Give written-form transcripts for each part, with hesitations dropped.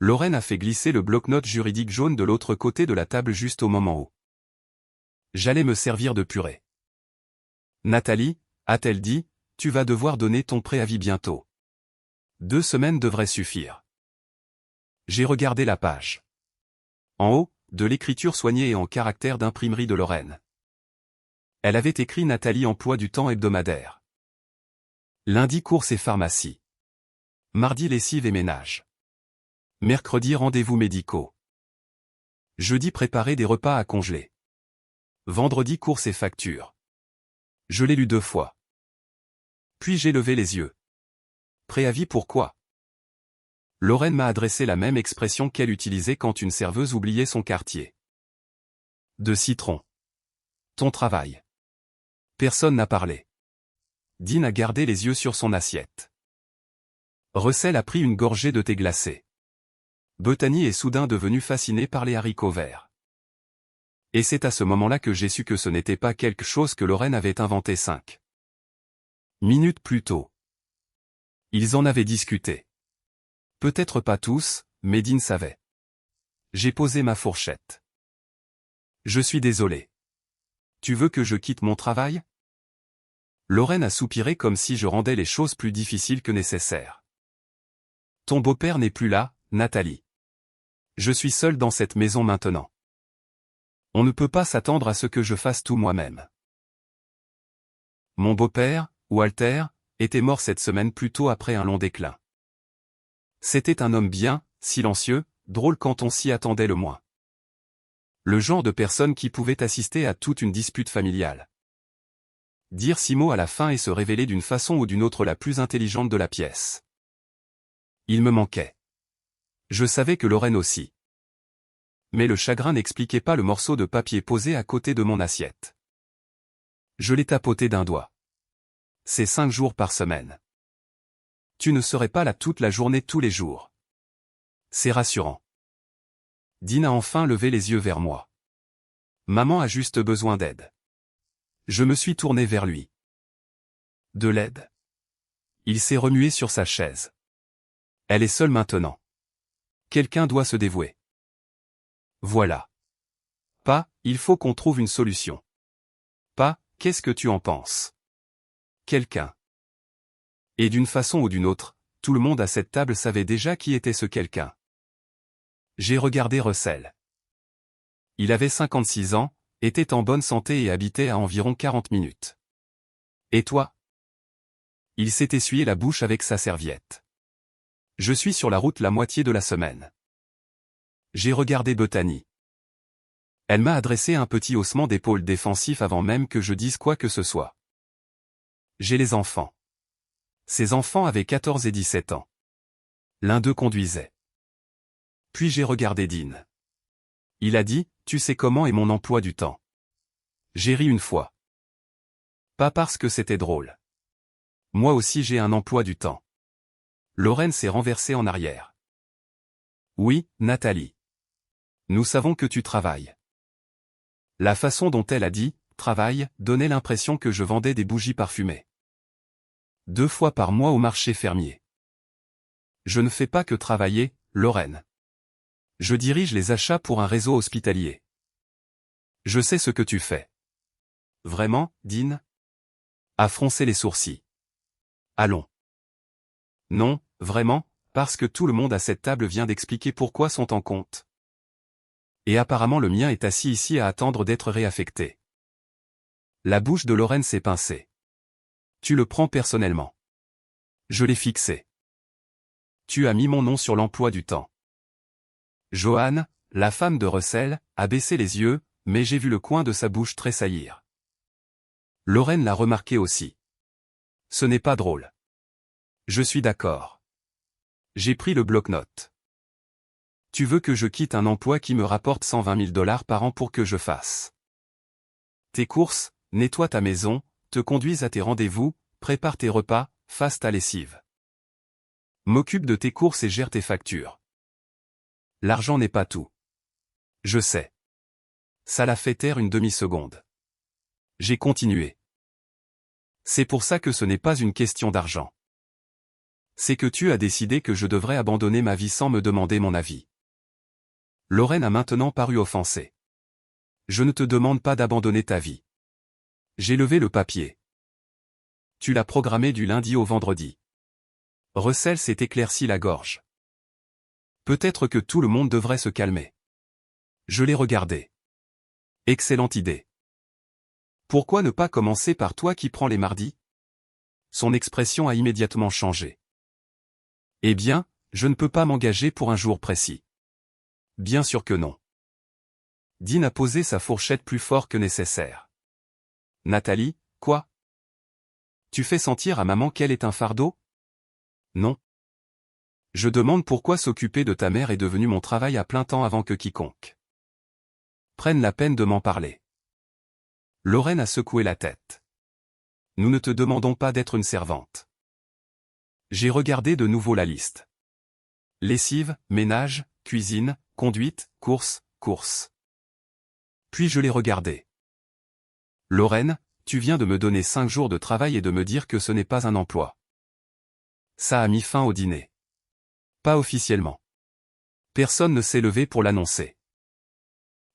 Lorraine a fait glisser le bloc-notes juridique jaune de l'autre côté de la table juste au moment où j'allais me servir de purée. Nathalie, a-t-elle dit, tu vas devoir donner ton préavis bientôt. 2 semaines devraient suffire. J'ai regardé la page. En haut, de l'écriture soignée et en caractère d'imprimerie de Lorraine. Elle avait écrit Nathalie emploi du temps hebdomadaire. Lundi courses et pharmacie. Mardi lessive et ménage. Mercredi rendez-vous médicaux. Jeudi préparer des repas à congeler. Vendredi courses et factures. Je l'ai lu 2 fois. Puis j'ai levé les yeux. Préavis pourquoi? Lorraine m'a adressé la même expression qu'elle utilisait quand une serveuse oubliait son quartier. De citron. Ton travail. Personne n'a parlé. Dean a gardé les yeux sur son assiette. Russell a pris une gorgée de thé glacé. Bethany est soudain devenue fascinée par les haricots verts. Et c'est à ce moment-là que j'ai su que ce n'était pas quelque chose que Lorraine avait inventé 5 minutes plus tôt. Ils en avaient discuté. Peut-être pas tous, mais Dean savait. J'ai posé ma fourchette. Je suis désolé. Tu veux que je quitte mon travail? Lorraine a soupiré comme si je rendais les choses plus difficiles que nécessaire. Ton beau-père n'est plus là, Nathalie. Je suis seule dans cette maison maintenant. On ne peut pas s'attendre à ce que je fasse tout moi-même. Mon beau-père, Walter, était mort cette semaine plus tôt après un long déclin. C'était un homme bien, silencieux, drôle quand on s'y attendait le moins. Le genre de personne qui pouvait assister à toute une dispute familiale. Dire 6 mots à la fin et se révéler d'une façon ou d'une autre la plus intelligente de la pièce. Il me manquait. Je savais que Lorraine aussi. Mais le chagrin n'expliquait pas le morceau de papier posé à côté de mon assiette. Je l'ai tapoté d'un doigt. C'est 5 jours par semaine. Tu ne serais pas là toute la journée tous les jours. C'est rassurant. Dean a enfin levé les yeux vers moi. Maman a juste besoin d'aide. Je me suis tourné vers lui. De l'aide. Il s'est remué sur sa chaise. Elle est seule maintenant. Quelqu'un doit se dévouer. Voilà. Pas, il faut qu'on trouve une solution. Pas, qu'est-ce que tu en penses? Quelqu'un. Et d'une façon ou d'une autre, tout le monde à cette table savait déjà qui était ce quelqu'un. J'ai regardé Russell. Il avait 56 ans, était en bonne santé et habitait à environ 40 minutes. Et toi? Il s'est essuyé la bouche avec sa serviette. Je suis sur la route la moitié de la semaine. J'ai regardé Bethany. Elle m'a adressé un petit haussement d'épaule défensif avant même que je dise quoi que ce soit. J'ai les enfants. Ces enfants avaient 14 et 17 ans. L'un d'eux conduisait. Puis j'ai regardé Dean. Il a dit, tu sais comment est mon emploi du temps. J'ai ri une fois. Pas parce que c'était drôle. Moi aussi j'ai un emploi du temps. Lorraine s'est renversée en arrière. Oui, Nathalie. Nous savons que tu travailles. La façon dont elle a dit « travail » donnait l'impression que je vendais des bougies parfumées. 2 fois par mois au marché fermier. Je ne fais pas que travailler, Lorraine. Je dirige les achats pour un réseau hospitalier. Je sais ce que tu fais. Vraiment, Dean? A froncé les sourcils. Allons. Non, vraiment, parce que tout le monde à cette table vient d'expliquer pourquoi sont en compte. Et apparemment le mien est assis ici à attendre d'être réaffecté. La bouche de Lorraine s'est pincée. Tu le prends personnellement. Je l'ai fixé. Tu as mis mon nom sur l'emploi du temps. Joanne, la femme de Russell, a baissé les yeux, mais j'ai vu le coin de sa bouche tressaillir. Lorraine l'a remarqué aussi. Ce n'est pas drôle. Je suis d'accord. J'ai pris le bloc-notes. Tu veux que je quitte un emploi qui me rapporte 120 000 $ par an pour que je fasse tes courses, nettoie ta maison, te conduise à tes rendez-vous, prépare tes repas, fasse ta lessive. M'occupe de tes courses et gère tes factures. L'argent n'est pas tout. Je sais. Ça l'a fait taire une demi-seconde. J'ai continué. C'est pour ça que ce n'est pas une question d'argent. C'est que tu as décidé que je devrais abandonner ma vie sans me demander mon avis. Lorraine a maintenant paru offensée. Je ne te demande pas d'abandonner ta vie. J'ai levé le papier. Tu l'as programmé du lundi au vendredi. Russell s'est éclairci la gorge. Peut-être que tout le monde devrait se calmer. Je l'ai regardé. Excellente idée. Pourquoi ne pas commencer par toi qui prends les mardis? Son expression a immédiatement changé. Eh bien, je ne peux pas m'engager pour un jour précis. Bien sûr que non. Dean a posé sa fourchette plus fort que nécessaire. Nathalie, quoi? Tu fais sentir à maman qu'elle est un fardeau? Non. Je demande pourquoi s'occuper de ta mère est devenu mon travail à plein temps avant que quiconque prenne la peine de m'en parler. Lorraine a secoué la tête. Nous ne te demandons pas d'être une servante. J'ai regardé de nouveau la liste. Lessive, ménage, cuisine, conduite, course. Puis je l'ai regardé. Lorraine, tu viens de me donner 5 jours de travail et de me dire que ce n'est pas un emploi. Ça a mis fin au dîner. Pas officiellement. Personne ne s'est levé pour l'annoncer.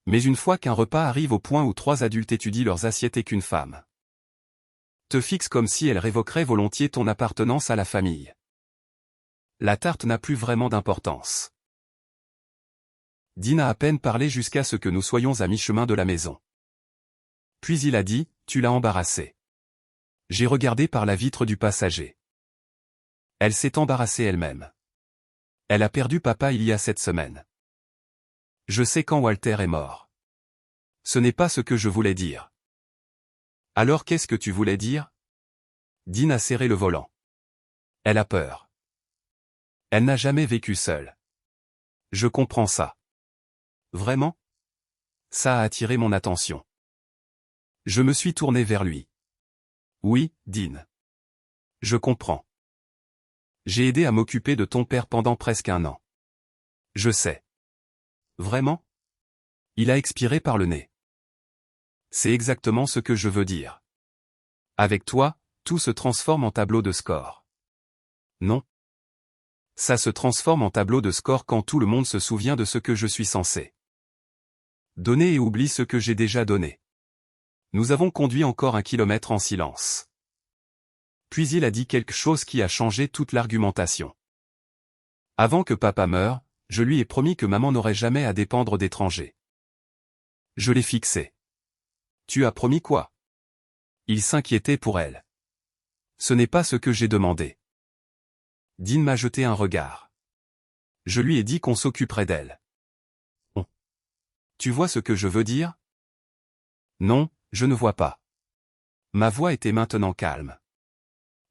Mais une fois qu'un repas arrive au point où 3 adultes étudient leurs assiettes et qu'une femme te fixe comme si elle révoquerait volontiers ton appartenance à la famille, la tarte n'a plus vraiment d'importance. Dean a à peine parlé jusqu'à ce que nous soyons à mi-chemin de la maison. Puis il a dit, tu l'as embarrassée. J'ai regardé par la vitre du passager. Elle s'est embarrassée elle-même. Elle a perdu papa il y a 7 semaines. Je sais quand Walter est mort. Ce n'est pas ce que je voulais dire. Alors qu'est-ce que tu voulais dire? Dean a serré le volant. Elle a peur. Elle n'a jamais vécu seule. Je comprends ça. Vraiment? Ça a attiré mon attention. Je me suis tourné vers lui. Oui, Dean. Je comprends. J'ai aidé à m'occuper de ton père pendant presque 1 an. Je sais. Vraiment? Il a expiré par le nez. C'est exactement ce que je veux dire. Avec toi, tout se transforme en tableau de score. Non. Ça se transforme en tableau de score quand tout le monde se souvient de ce que je suis censé donner et oublie ce que j'ai déjà donné. Nous avons conduit encore 1 kilomètre en silence. Puis il a dit quelque chose qui a changé toute l'argumentation. Avant que papa meure, je lui ai promis que maman n'aurait jamais à dépendre d'étrangers. Je l'ai fixé. Tu as promis quoi? Il s'inquiétait pour elle. Ce n'est pas ce que j'ai demandé. Dean m'a jeté un regard. Je lui ai dit qu'on s'occuperait d'elle. Tu vois ce que je veux dire? Non, je ne vois pas. Ma voix était maintenant calme.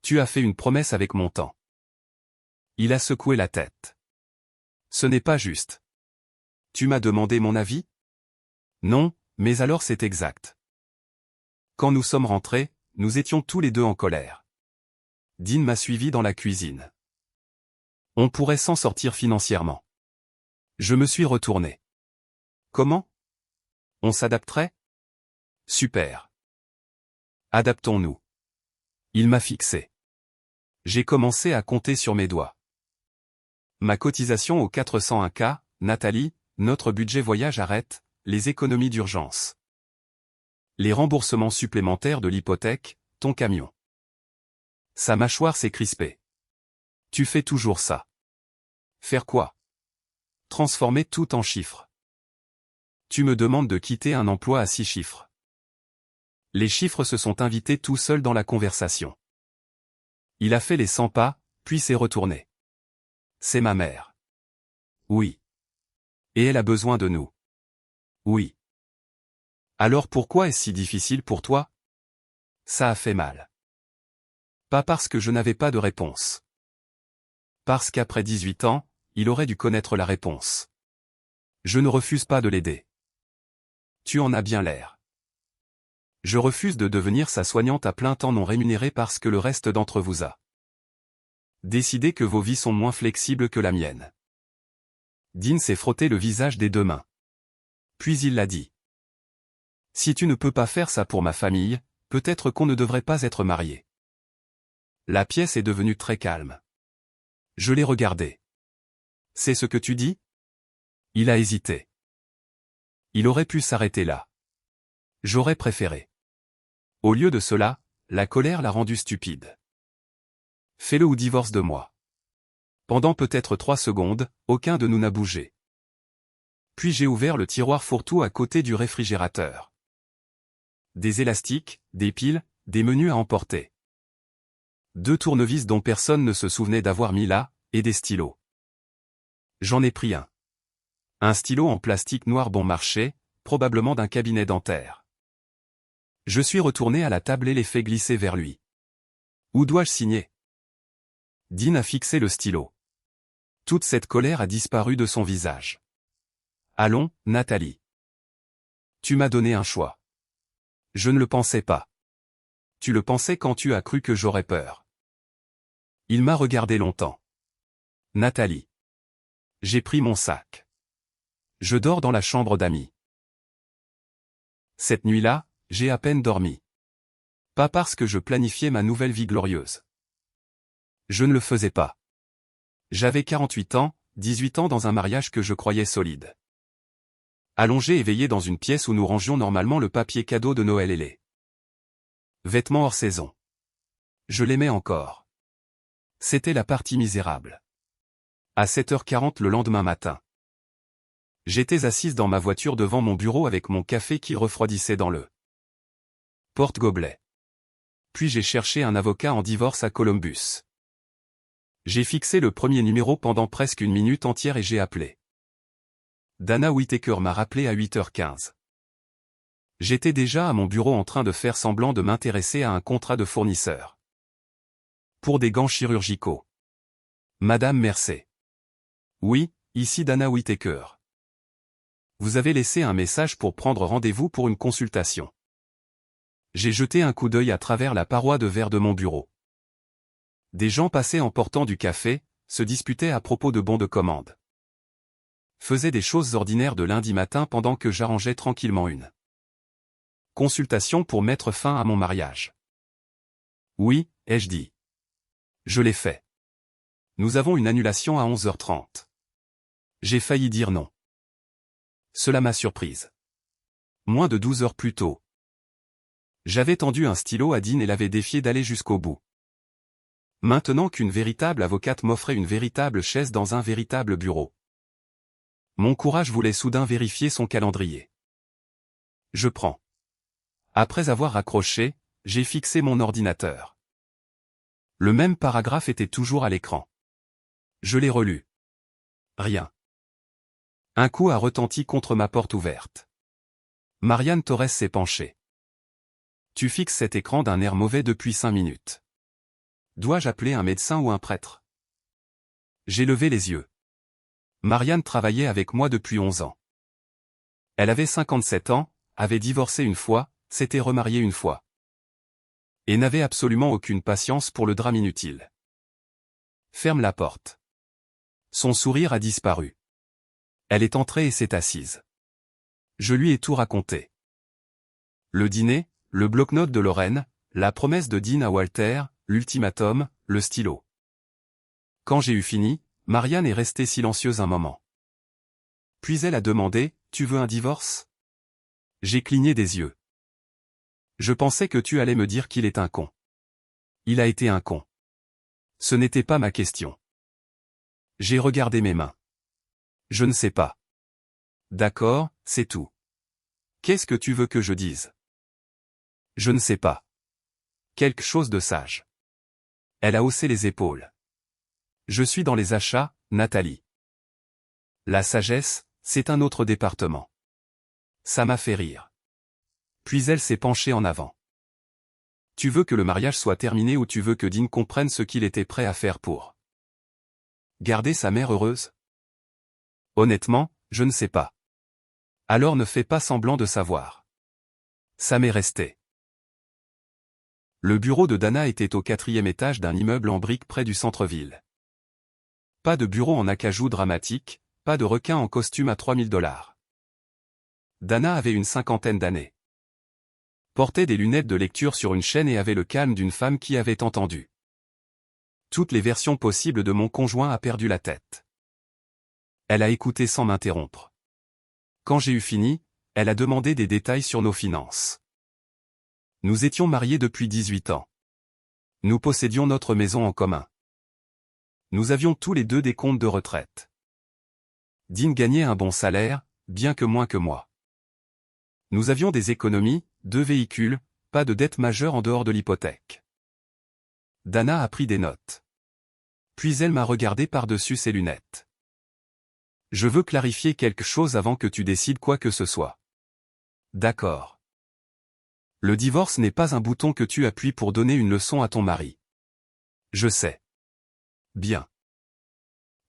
Tu as fait une promesse avec mon temps. Il a secoué la tête. Ce n'est pas juste. Tu m'as demandé mon avis? Non, mais alors c'est exact. Quand nous sommes rentrés, nous étions tous les deux en colère. Dean m'a suivi dans la cuisine. On pourrait s'en sortir financièrement. Je me suis retourné. Comment? On s'adapterait? Super. Adaptons-nous. Il m'a fixé. J'ai commencé à compter sur mes doigts. Ma cotisation au 401K, Nathalie, notre budget voyage arrête, les économies d'urgence. Les remboursements supplémentaires de l'hypothèque, ton camion. Sa mâchoire s'est crispée. Tu fais toujours ça. Faire quoi? Transformer tout en chiffres. Tu me demandes de quitter un emploi à 6 chiffres. Les chiffres se sont invités tout seuls dans la conversation. Il a fait les 100 pas, puis s'est retourné. C'est ma mère. Oui. Et elle a besoin de nous. Oui. Alors pourquoi est-ce si difficile pour toi? Ça a fait mal. Pas parce que je n'avais pas de réponse. Parce qu'après 18 ans, il aurait dû connaître la réponse. Je ne refuse pas de l'aider. Tu en as bien l'air. Je refuse de devenir sa soignante à plein temps non rémunérée parce que le reste d'entre vous a décidé que vos vies sont moins flexibles que la mienne. Dean s'est frotté le visage des 2 mains. Puis il l'a dit. Si tu ne peux pas faire ça pour ma famille, peut-être qu'on ne devrait pas être marié. La pièce est devenue très calme. Je l'ai regardé. C'est ce que tu dis? Il a hésité. Il aurait pu s'arrêter là. J'aurais préféré. Au lieu de cela, la colère l'a rendu stupide. Fais-le ou divorce de moi. Pendant peut-être 3 secondes, aucun de nous n'a bougé. Puis j'ai ouvert le tiroir fourre-tout à côté du réfrigérateur. Des élastiques, des piles, des menus à emporter. 2 tournevis dont personne ne se souvenait d'avoir mis là, et des stylos. J'en ai pris un. Un stylo en plastique noir bon marché, probablement d'un cabinet dentaire. Je suis retourné à la table et l'ai fait glisser vers lui. Où dois-je signer? Dean a fixé le stylo. Toute cette colère a disparu de son visage. Allons, Nathalie. Tu m'as donné un choix. Je ne le pensais pas. Tu le pensais quand tu as cru que j'aurais peur. Il m'a regardé longtemps. Nathalie. J'ai pris mon sac. Je dors dans la chambre d'amis. Cette nuit-là, j'ai à peine dormi. Pas parce que je planifiais ma nouvelle vie glorieuse. Je ne le faisais pas. J'avais 48 ans, 18 ans dans un mariage que je croyais solide. Allongé et veillé dans une pièce où nous rangions normalement le papier cadeau de Noël et les vêtements hors saison. Je l'aimais encore. C'était la partie misérable. À 7h40 le lendemain matin. J'étais assise dans ma voiture devant mon bureau avec mon café qui refroidissait dans le porte-gobelet. Puis j'ai cherché un avocat en divorce à Columbus. J'ai fixé le premier numéro pendant presque une minute entière et j'ai appelé. Dana Whittaker m'a rappelé à 8h15. J'étais déjà à mon bureau en train de faire semblant de m'intéresser à un contrat de fournisseur. Pour des gants chirurgicaux. Madame Mercé. Oui, ici Dana Whittaker. Vous avez laissé un message pour prendre rendez-vous pour une consultation. J'ai jeté un coup d'œil à travers la paroi de verre de mon bureau. Des gens passaient en portant du café, se disputaient à propos de bons de commande. Faisaient des choses ordinaires de lundi matin pendant que j'arrangeais tranquillement une consultation pour mettre fin à mon mariage. Oui, ai-je dit. Je l'ai fait. Nous avons une annulation à 11h30. J'ai failli dire non. Cela m'a surprise. Moins de 12 heures plus tôt. J'avais tendu un stylo à Dean et l'avais défié d'aller jusqu'au bout. Maintenant qu'une véritable avocate m'offrait une véritable chaise dans un véritable bureau. Mon courage voulait soudain vérifier son calendrier. Je prends. Après avoir raccroché, j'ai fixé mon ordinateur. Le même paragraphe était toujours à l'écran. Je l'ai relu. Rien. Un coup a retenti contre ma porte ouverte. Marianne Torres s'est penchée. Tu fixes cet écran d'un air mauvais depuis 5 minutes. Dois-je appeler un médecin ou un prêtre? J'ai levé les yeux. Marianne travaillait avec moi depuis 11 ans. Elle avait 57 ans, avait divorcé une fois, s'était remariée une fois. Et n'avait absolument aucune patience pour le drame inutile. Ferme la porte. Son sourire a disparu. Elle est entrée et s'est assise. Je lui ai tout raconté. Le dîner, le bloc-notes de Lorraine, la promesse de Dean à Walter, l'ultimatum, le stylo. Quand j'ai eu fini, Marianne est restée silencieuse un moment. Puis elle a demandé, « Tu veux un divorce ?» J'ai cligné des yeux. Je pensais que tu allais me dire qu'il est un con. Il a été un con. Ce n'était pas ma question. J'ai regardé mes mains. Je ne sais pas. D'accord, c'est tout. Qu'est-ce que tu veux que je dise? Je ne sais pas. Quelque chose de sage. Elle a haussé les épaules. Je suis dans les achats, Nathalie. La sagesse, c'est un autre département. Ça m'a fait rire. Puis elle s'est penchée en avant. Tu veux que le mariage soit terminé ou tu veux que Dean comprenne ce qu'il était prêt à faire pour garder sa mère heureuse? Honnêtement, je ne sais pas. Alors ne fais pas semblant de savoir. Ça m'est resté. Le bureau de Dana était au 4e étage d'un immeuble en briques près du centre-ville. Pas de bureau en acajou dramatique, pas de requin en costume à $3000. Dana avait une 50aine d'années. Portait des lunettes de lecture sur une chaîne et avait le calme d'une femme qui avait entendu Toutes les versions possibles de mon conjoint a perdu la tête. Elle a écouté sans m'interrompre. Quand j'ai eu fini, elle a demandé des détails sur nos finances. Nous étions mariés depuis 18 ans. Nous possédions notre maison en commun. Nous avions tous les deux des comptes de retraite. Dean gagnait un bon salaire, bien que moins que moi. Nous avions des économies, 2 véhicules, pas de dette majeure en dehors de l'hypothèque. Dana a pris des notes. Puis elle m'a regardé par-dessus ses lunettes. Je veux clarifier quelque chose avant que tu décides quoi que ce soit. D'accord. Le divorce n'est pas un bouton que tu appuies pour donner une leçon à ton mari. Je sais. Bien.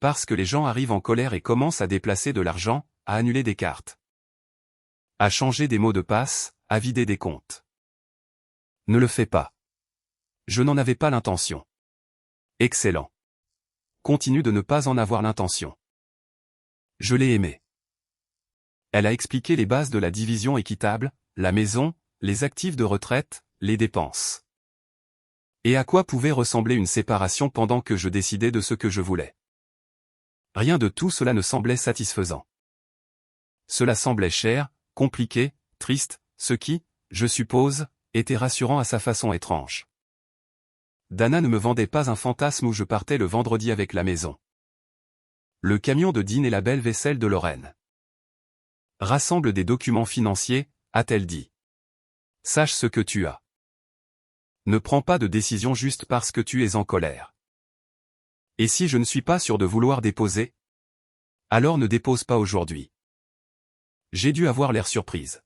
Parce que les gens arrivent en colère et commencent à déplacer de l'argent, à annuler des cartes, à changer des mots de passe, à vider des comptes. Ne le fais pas. Je n'en avais pas l'intention. Excellent. Continue de ne pas en avoir l'intention. Je l'ai aimé. Elle a expliqué les bases de la division équitable, la maison, les actifs de retraite, les dépenses. Et à quoi pouvait ressembler une séparation pendant que je décidais de ce que je voulais. Rien de tout cela ne semblait satisfaisant. Cela semblait cher, compliqué, triste, ce qui, je suppose, était rassurant à sa façon étrange. Dana ne me vendait pas un fantasme où je partais le vendredi avec la maison. Le camion de Dean et la belle vaisselle de Lorraine. Rassemble des documents financiers, a-t-elle dit. Sache ce que tu as. Ne prends pas de décision juste parce que tu es en colère. Et si je ne suis pas sûr de vouloir déposer? Alors ne dépose pas aujourd'hui. J'ai dû avoir l'air surprise.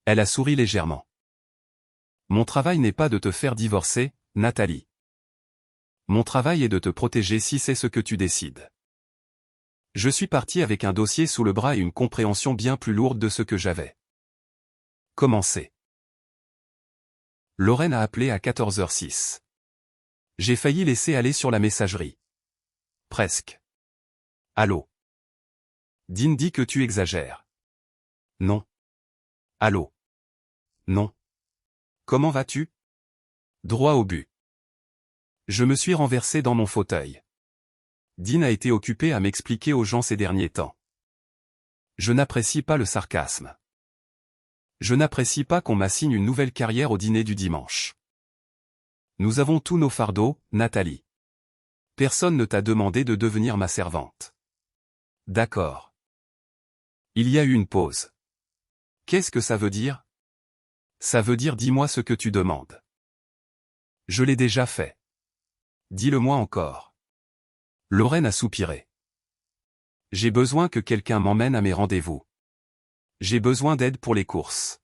Elle a souri légèrement. Mon travail n'est pas de te faire divorcer, Nathalie. Mon travail est de te protéger si c'est ce que tu décides. Je suis parti avec un dossier sous le bras et une compréhension bien plus lourde de ce que j'avais. Commencez. Lorraine a appelé à 14h06. J'ai failli laisser aller sur la messagerie. Presque. Allô. Dean dit que tu exagères. Non. Allô. Non. Comment vas-tu? Droit au but. Je me suis renversé dans mon fauteuil. Dean a été occupé à m'expliquer aux gens ces derniers temps. Je n'apprécie pas le sarcasme. Je n'apprécie pas qu'on m'assigne une nouvelle carrière au dîner du dimanche. Nous avons tous nos fardeaux, Nathalie. Personne ne t'a demandé de devenir ma servante. D'accord. Il y a eu une pause. Qu'est-ce que ça veut dire? Ça veut dire dis-moi ce que tu demandes. Je l'ai déjà fait. Dis-le-moi encore. Lorraine a soupiré. J'ai besoin que quelqu'un m'emmène à mes rendez-vous. J'ai besoin d'aide pour les courses.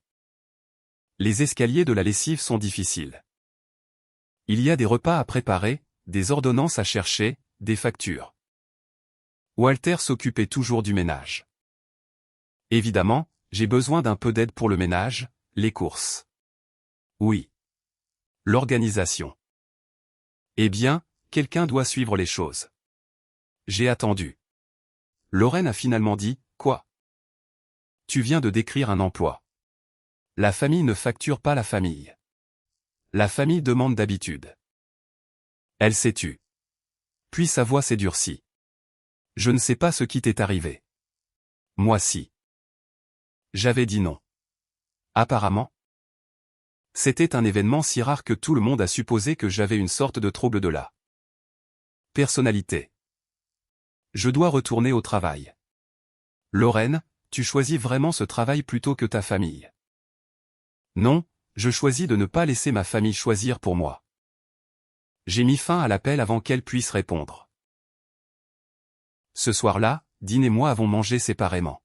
Les escaliers de la lessive sont difficiles. Il y a des repas à préparer, des ordonnances à chercher, des factures. Walter s'occupait toujours du ménage. Évidemment, j'ai besoin d'un peu d'aide pour le ménage, les courses. Oui. L'organisation. Eh bien, quelqu'un doit suivre les choses. J'ai attendu. Lorraine a finalement dit, quoi? Tu viens de décrire un emploi. La famille ne facture pas la famille. La famille demande d'habitude. Elle s'est tue. Puis sa voix s'est durcie. Je ne sais pas ce qui t'est arrivé. Moi si. J'avais dit non. Apparemment. C'était un événement si rare que tout le monde a supposé que j'avais une sorte de trouble de la personnalité. Je dois retourner au travail. Lorraine, tu choisis vraiment ce travail plutôt que ta famille. Non, je choisis de ne pas laisser ma famille choisir pour moi. J'ai mis fin à l'appel avant qu'elle puisse répondre. Ce soir-là, Dean et moi avons mangé séparément.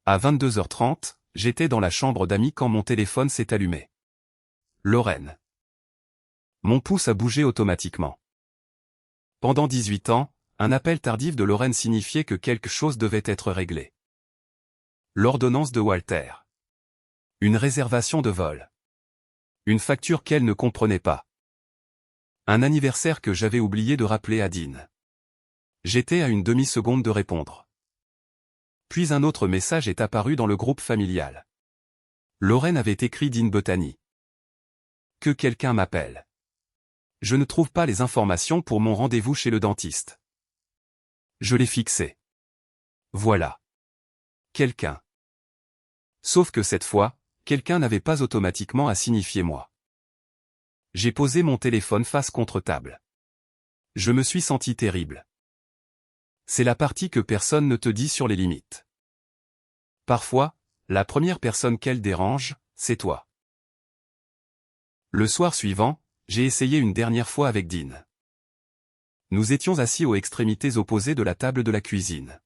À 22h30, j'étais dans la chambre d'amis quand mon téléphone s'est allumé. Lorraine. Mon pouce a bougé automatiquement. Pendant 18 ans, un appel tardif de Lorraine signifiait que quelque chose devait être réglé. L'ordonnance de Walter. Une réservation de vol. Une facture qu'elle ne comprenait pas. Un anniversaire que j'avais oublié de rappeler à Dean. J'étais à une demi-seconde de répondre. Puis un autre message est apparu dans le groupe familial. Lorraine avait écrit Dean Bethany. Que quelqu'un m'appelle. Je ne trouve pas les informations pour mon rendez-vous chez le dentiste. Je l'ai fixé. Voilà. Quelqu'un. Sauf que cette fois, quelqu'un n'avait pas automatiquement à signifier moi. J'ai posé mon téléphone face contre table. Je me suis senti terrible. C'est la partie que personne ne te dit sur les limites. Parfois, la première personne qu'elle dérange, c'est toi. Le soir suivant, j'ai essayé une dernière fois avec Dean. Nous étions assis aux extrémités opposées de la table de la cuisine.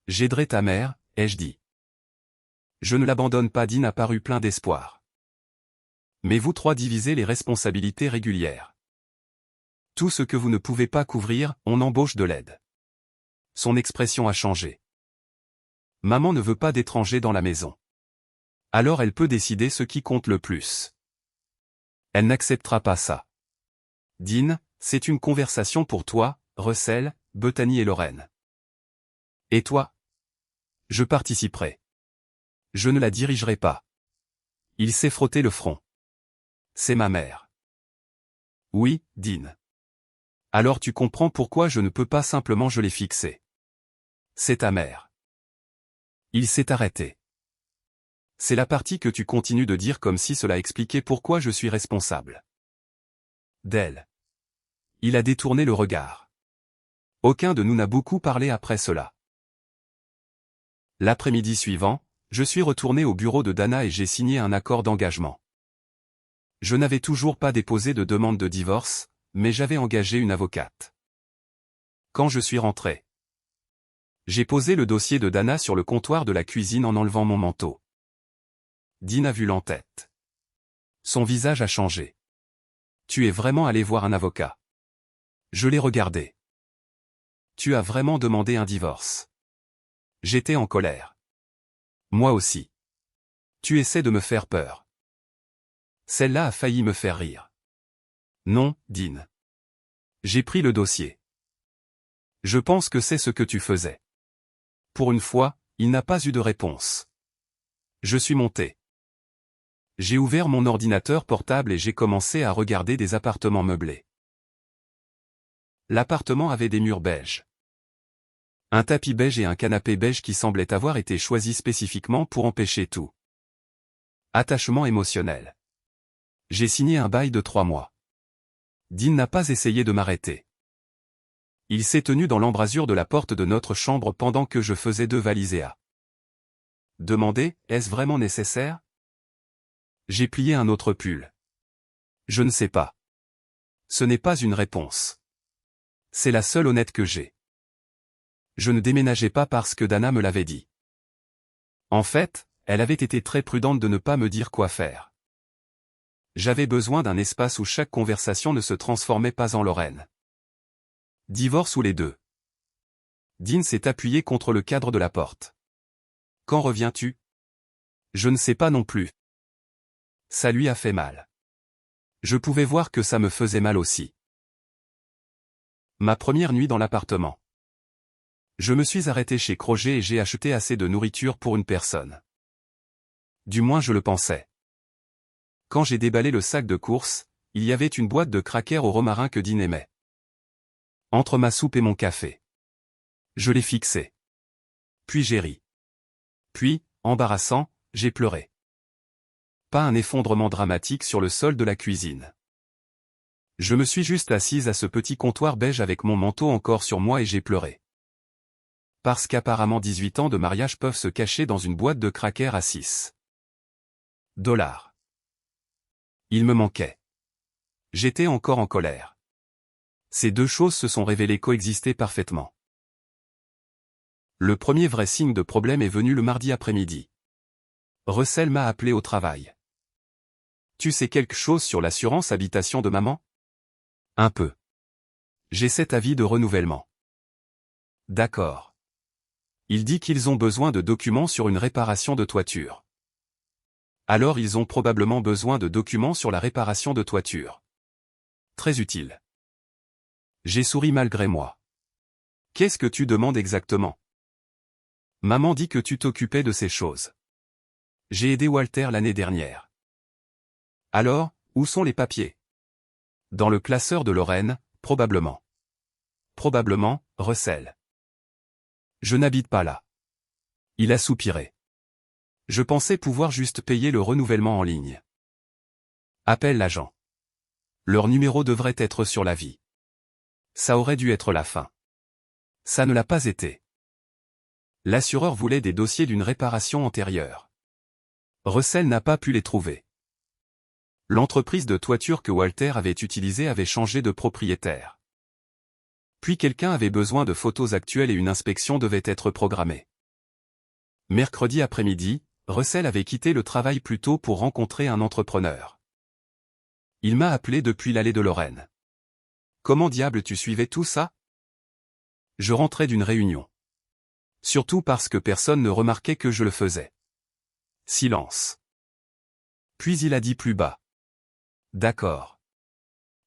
J'aiderai ta mère, ai-je dit. Je ne l'abandonne pas. Dean a paru plein d'espoir. Mais vous trois divisez les responsabilités régulières. Tout ce que vous ne pouvez pas couvrir, on embauche de l'aide. Son expression a changé. Maman ne veut pas d'étrangers dans la maison. Alors elle peut décider ce qui compte le plus. Elle n'acceptera pas ça. Dean, c'est une conversation pour toi, Russell, Bethany et Lorraine. Et toi? Je participerai. Je ne la dirigerai pas. Il s'est frotté le front. C'est ma mère. Oui, Dean. Alors tu comprends pourquoi je ne peux pas simplement je l'ai fixé. C'est ta mère. Il s'est arrêté. C'est la partie que tu continues de dire comme si cela expliquait pourquoi je suis responsable. D'elle. Il a détourné le regard. Aucun de nous n'a beaucoup parlé après cela. L'après-midi suivant, je suis retourné au bureau de Dana et j'ai signé un accord d'engagement. Je n'avais toujours pas déposé de demande de divorce, mais j'avais engagé une avocate. Quand je suis rentré, j'ai posé le dossier de Dana sur le comptoir de la cuisine en enlevant mon manteau. Dean a vu l'entête. Son visage a changé. Tu es vraiment allé voir un avocat? Je l'ai regardé. Tu as vraiment demandé un divorce? J'étais en colère. Moi aussi. Tu essaies de me faire peur. Celle-là a failli me faire rire. Non, Dean. J'ai pris le dossier. Je pense que c'est ce que tu faisais. Pour une fois, il n'a pas eu de réponse. Je suis monté. J'ai ouvert mon ordinateur portable et j'ai commencé à regarder des appartements meublés. L'appartement avait des murs beiges. Un tapis beige et un canapé beige qui semblaient avoir été choisis spécifiquement pour empêcher tout attachement émotionnel. J'ai signé un bail de 3 mois. Dean n'a pas essayé de m'arrêter. Il s'est tenu dans l'embrasure de la porte de notre chambre pendant que je faisais 2 valises et a demandé, est-ce vraiment nécessaire? J'ai plié un autre pull. Je ne sais pas. Ce n'est pas une réponse. C'est la seule honnête que j'ai. Je ne déménageais pas parce que Dana me l'avait dit. En fait, elle avait été très prudente de ne pas me dire quoi faire. J'avais besoin d'un espace où chaque conversation ne se transformait pas en Lorraine. Divorce ou les deux? Dean s'est appuyé contre le cadre de la porte. Quand reviens-tu? Je ne sais pas non plus. Ça lui a fait mal. Je pouvais voir que ça me faisait mal aussi. Ma première nuit dans l'appartement. Je me suis arrêté chez Kroger et j'ai acheté assez de nourriture pour une personne. Du moins je le pensais. Quand j'ai déballé le sac de courses, il y avait une boîte de crackers au romarin que Dean aimait. Entre ma soupe et mon café. Je l'ai fixé. Puis j'ai ri. Puis, embarrassant, j'ai pleuré. Pas un effondrement dramatique sur le sol de la cuisine. Je me suis juste assise à ce petit comptoir beige avec mon manteau encore sur moi et j'ai pleuré. Parce qu'apparemment 18 ans de mariage peuvent se cacher dans une boîte de crackers à 6 $. Il me manquait. J'étais encore en colère. Ces deux choses se sont révélées coexister parfaitement. Le premier vrai signe de problème est venu le mardi après-midi. Russell m'a appelé au travail. Tu sais quelque chose sur l'assurance habitation de maman? Un peu. J'ai cet avis de renouvellement. D'accord. Il dit qu'ils ont besoin de documents sur une réparation de toiture. Alors ils ont probablement besoin de documents sur la réparation de toiture. Très utile. J'ai souri malgré moi. Qu'est-ce que tu demandes exactement? Maman dit que tu t'occupais de ces choses. J'ai aidé Walter l'année dernière. Alors, où sont les papiers? Dans le classeur de Lorraine, probablement. Probablement, Russell. Je n'habite pas là. Il a soupiré. Je pensais pouvoir juste payer le renouvellement en ligne. Appelle l'agent. Leur numéro devrait être sur l'avis. Ça aurait dû être la fin. Ça ne l'a pas été. L'assureur voulait des dossiers d'une réparation antérieure. Russell n'a pas pu les trouver. L'entreprise de toiture que Walter avait utilisée avait changé de propriétaire. Puis quelqu'un avait besoin de photos actuelles et une inspection devait être programmée. Mercredi après-midi, Russell avait quitté le travail plus tôt pour rencontrer un entrepreneur. Il m'a appelé depuis l'allée de Lorraine. Comment diable tu suivais tout ça? Je rentrais d'une réunion. Surtout parce que personne ne remarquait que je le faisais. Silence. Puis il a dit plus bas. D'accord.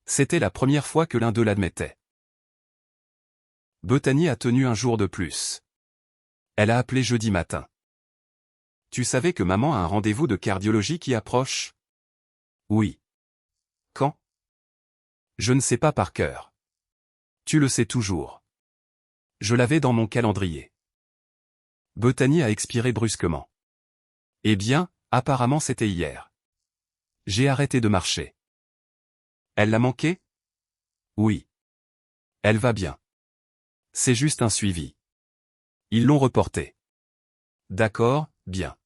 C'était la première fois que l'un d'eux l'admettait. Bethany a tenu un jour de plus. Elle a appelé jeudi matin. Tu savais que maman a un rendez-vous de cardiologie qui approche? Oui. Quand? Je ne sais pas par cœur. Tu le sais toujours. Je l'avais dans mon calendrier. Bethany a expiré brusquement. Eh bien, apparemment c'était hier. J'ai arrêté de marcher. Elle l'a manqué? Oui. Elle va bien. C'est juste un suivi. Ils l'ont reporté. D'accord, bien.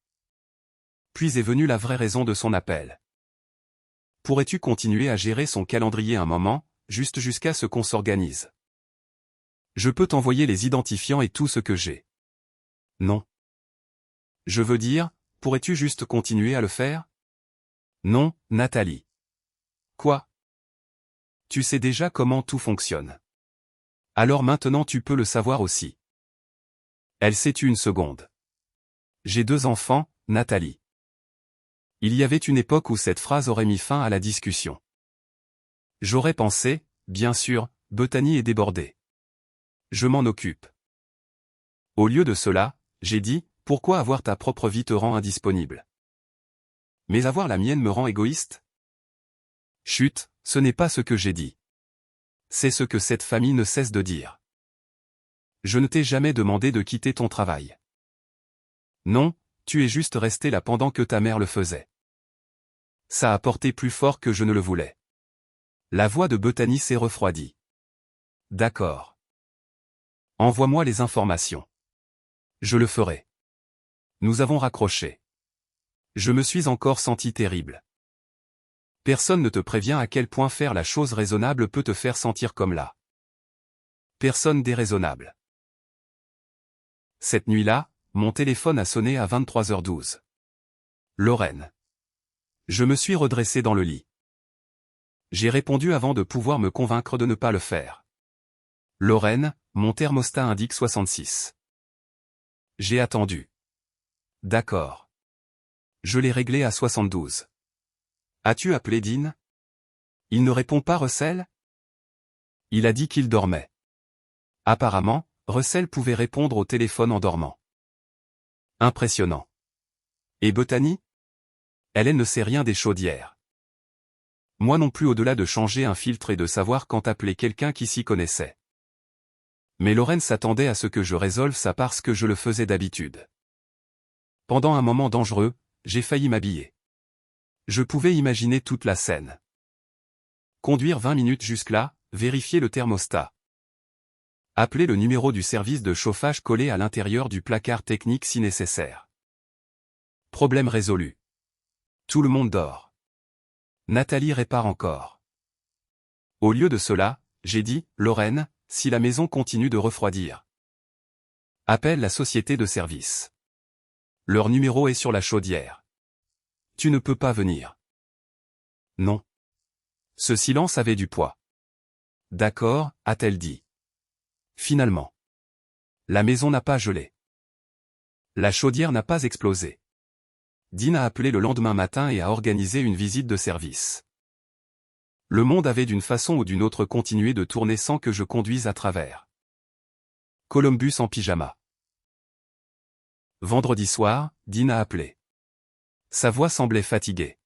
Puis est venue la vraie raison de son appel. Pourrais-tu continuer à gérer son calendrier un moment, juste jusqu'à ce qu'on s'organise? Je peux t'envoyer les identifiants et tout ce que j'ai. Non. Je veux dire, pourrais-tu juste continuer à le faire? Non, Nathalie. Quoi? Tu sais déjà comment tout fonctionne. Alors maintenant tu peux le savoir aussi. Elle s'est tue une seconde. J'ai 2 enfants, Nathalie. Il y avait une époque où cette phrase aurait mis fin à la discussion. J'aurais pensé, bien sûr, Bethany est débordée. Je m'en occupe. Au lieu de cela, j'ai dit, pourquoi avoir ta propre vie te rend indisponible? Mais avoir la mienne me rend égoïste? Chut, ce n'est pas ce que j'ai dit. C'est ce que cette famille ne cesse de dire. Je ne t'ai jamais demandé de quitter ton travail. Non, tu es juste resté là pendant que ta mère le faisait. Ça a porté plus fort que je ne le voulais. La voix de Bethany s'est refroidie. D'accord. Envoie-moi les informations. Je le ferai. Nous avons raccroché. Je me suis encore senti terrible. Personne ne te prévient à quel point faire la chose raisonnable peut te faire sentir comme là. Personne déraisonnable. Cette nuit-là, mon téléphone a sonné à 23h12. Lorraine. Je me suis redressé dans le lit. J'ai répondu avant de pouvoir me convaincre de ne pas le faire. Lorraine, mon thermostat indique 66. J'ai attendu. D'accord. Je l'ai réglé à 72. As-tu appelé Dean? Il ne répond pas, Russell? Il a dit qu'il dormait. Apparemment, Russell pouvait répondre au téléphone en dormant. Impressionnant. Et Bethany? Elle ne sait rien des chaudières. Moi non plus, au-delà de changer un filtre et de savoir quand appeler quelqu'un qui s'y connaissait. Mais Lorraine s'attendait à ce que je résolve ça parce que je le faisais d'habitude. Pendant un moment dangereux, j'ai failli m'habiller. Je pouvais imaginer toute la scène. Conduire 20 minutes jusque-là, vérifier le thermostat. Appeler le numéro du service de chauffage collé à l'intérieur du placard technique si nécessaire. Problème résolu. Tout le monde dort. Nathalie répare encore. Au lieu de cela, j'ai dit, Lorraine, si la maison continue de refroidir. Appelle la société de service. Leur numéro est sur la chaudière. Tu ne peux pas venir. Non. Ce silence avait du poids. D'accord, a-t-elle dit. Finalement. La maison n'a pas gelé. La chaudière n'a pas explosé. Dean a appelé le lendemain matin et a organisé une visite de service. Le monde avait d'une façon ou d'une autre continué de tourner sans que je conduise à travers. Columbus en pyjama. Vendredi soir, Dean a appelé. Sa voix semblait fatiguée.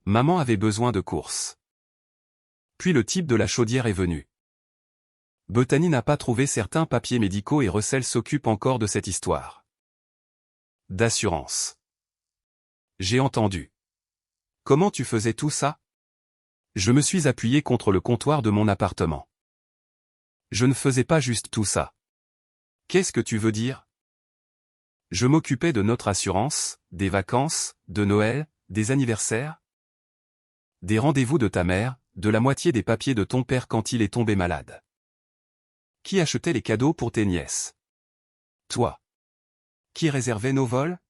Maman avait besoin de courses. Puis le type de la chaudière est venu. Bethany n'a pas trouvé certains papiers médicaux et Russell s'occupe encore de cette histoire. D'assurance. J'ai entendu. Comment tu faisais tout ça? Je me suis appuyé contre le comptoir de mon appartement. Je ne faisais pas juste tout ça. Qu'est-ce que tu veux dire? Je m'occupais de notre assurance, des vacances, de Noël, des anniversaires, des rendez-vous de ta mère, de la moitié des papiers de ton père quand il est tombé malade. Qui achetait les cadeaux pour tes nièces? Toi. Qui réservait nos vols?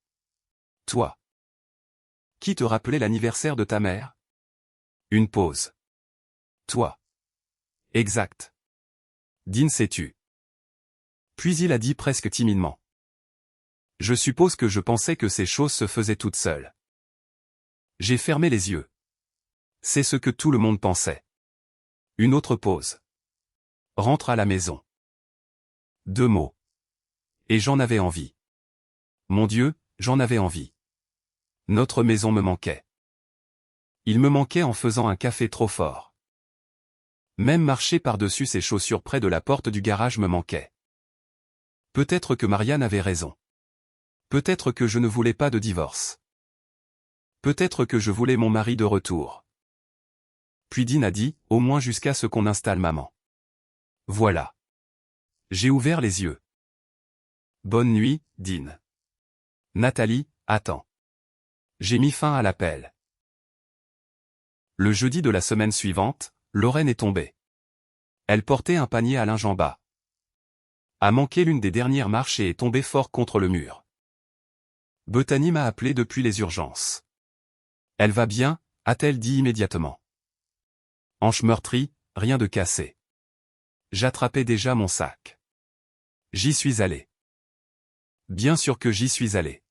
Toi. Qui te rappelait l'anniversaire de ta mère? Une pause. Toi. Exact. Dean s'est tu. Puis il a dit presque timidement. Je suppose que je pensais que ces choses se faisaient toutes seules. J'ai fermé les yeux. C'est ce que tout le monde pensait. Une autre pause. Rentre à la maison. 2 mots. Et j'en avais envie. Mon Dieu, j'en avais envie. Notre maison me manquait. Il me manquait en faisant un café trop fort. Même marcher par-dessus ses chaussures près de la porte du garage me manquait. Peut-être que Marianne avait raison. Peut-être que je ne voulais pas de divorce. Peut-être que je voulais mon mari de retour. Puis Dean a dit, au moins jusqu'à ce qu'on installe maman. Voilà. J'ai ouvert les yeux. Bonne nuit, Dean. Nathalie, attends. J'ai mis fin à l'appel. Le jeudi de la semaine suivante, Lorraine est tombée. Elle portait un panier à linge en bas. A manqué l'une des dernières marches et est tombée fort contre le mur. Bethany m'a appelé depuis les urgences. Elle va bien, a-t-elle dit immédiatement. Hanche meurtrie, rien de cassé. J'attrapais déjà mon sac. J'y suis allé. Bien sûr que j'y suis allé.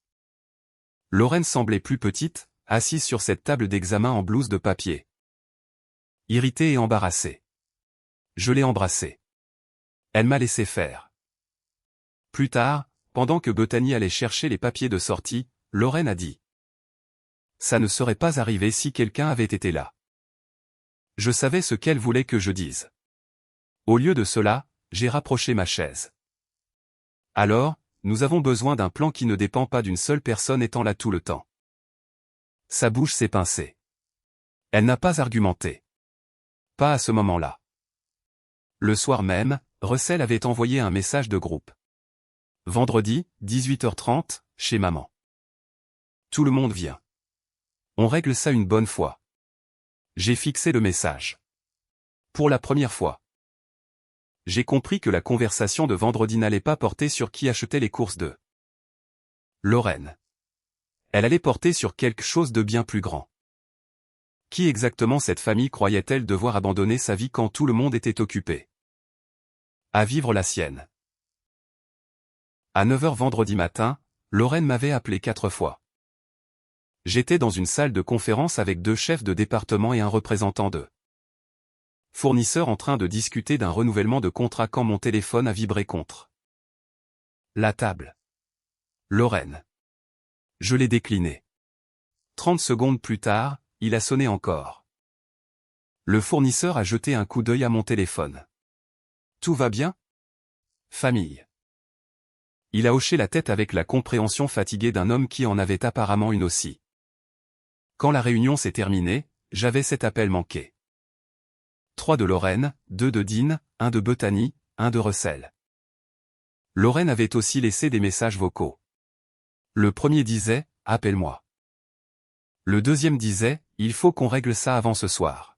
Lorraine semblait plus petite, assise sur cette table d'examen en blouse de papier. Irritée et embarrassée. Je l'ai embrassée. Elle m'a laissé faire. Plus tard, pendant que Bethany allait chercher les papiers de sortie, Lorraine a dit. Ça ne serait pas arrivé si quelqu'un avait été là. Je savais ce qu'elle voulait que je dise. Au lieu de cela, j'ai rapproché ma chaise. Alors, nous avons besoin d'un plan qui ne dépend pas d'une seule personne étant là tout le temps. Sa bouche s'est pincée. Elle n'a pas argumenté. Pas à ce moment-là. Le soir même, Russell avait envoyé un message de groupe. Vendredi, 18h30, chez maman. Tout le monde vient. On règle ça une bonne fois. J'ai fixé le message. Pour la première fois. J'ai compris que la conversation de vendredi n'allait pas porter sur qui achetait les courses de Lorraine. Elle allait porter sur quelque chose de bien plus grand. Qui exactement cette famille croyait-elle devoir abandonner sa vie quand tout le monde était occupé à vivre la sienne? À 9h vendredi matin, Lorraine m'avait appelé 4 fois. J'étais dans une salle de conférence avec 2 chefs de département et un représentant de fournisseur en train de discuter d'un renouvellement de contrat quand mon téléphone a vibré contre la table. Lorraine. Je l'ai décliné. 30 secondes plus tard, il a sonné encore. Le fournisseur a jeté un coup d'œil à mon téléphone. Tout va bien? Famille. Il a hoché la tête avec la compréhension fatiguée d'un homme qui en avait apparemment une aussi. Quand la réunion s'est terminée, j'avais 7 appels manqués. 3 de Lorraine, 2 de Dean, 1 de Bethany, 1 de Russell. Lorraine avait aussi laissé des messages vocaux. Le premier disait, appelle-moi. Le deuxième disait, il faut qu'on règle ça avant ce soir.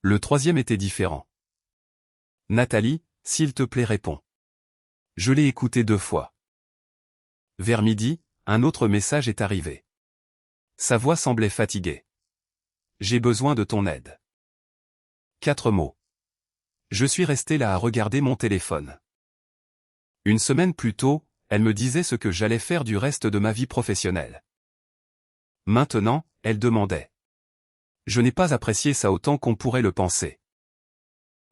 Le troisième était différent. Nathalie, s'il te plaît réponds. Je l'ai écouté 2 fois. Vers midi, un autre message est arrivé. Sa voix semblait fatiguée. J'ai besoin de ton aide. 4 mots. Je suis resté là à regarder mon téléphone. Une semaine plus tôt, elle me disait ce que j'allais faire du reste de ma vie professionnelle. Maintenant, elle demandait. Je n'ai pas apprécié ça autant qu'on pourrait le penser.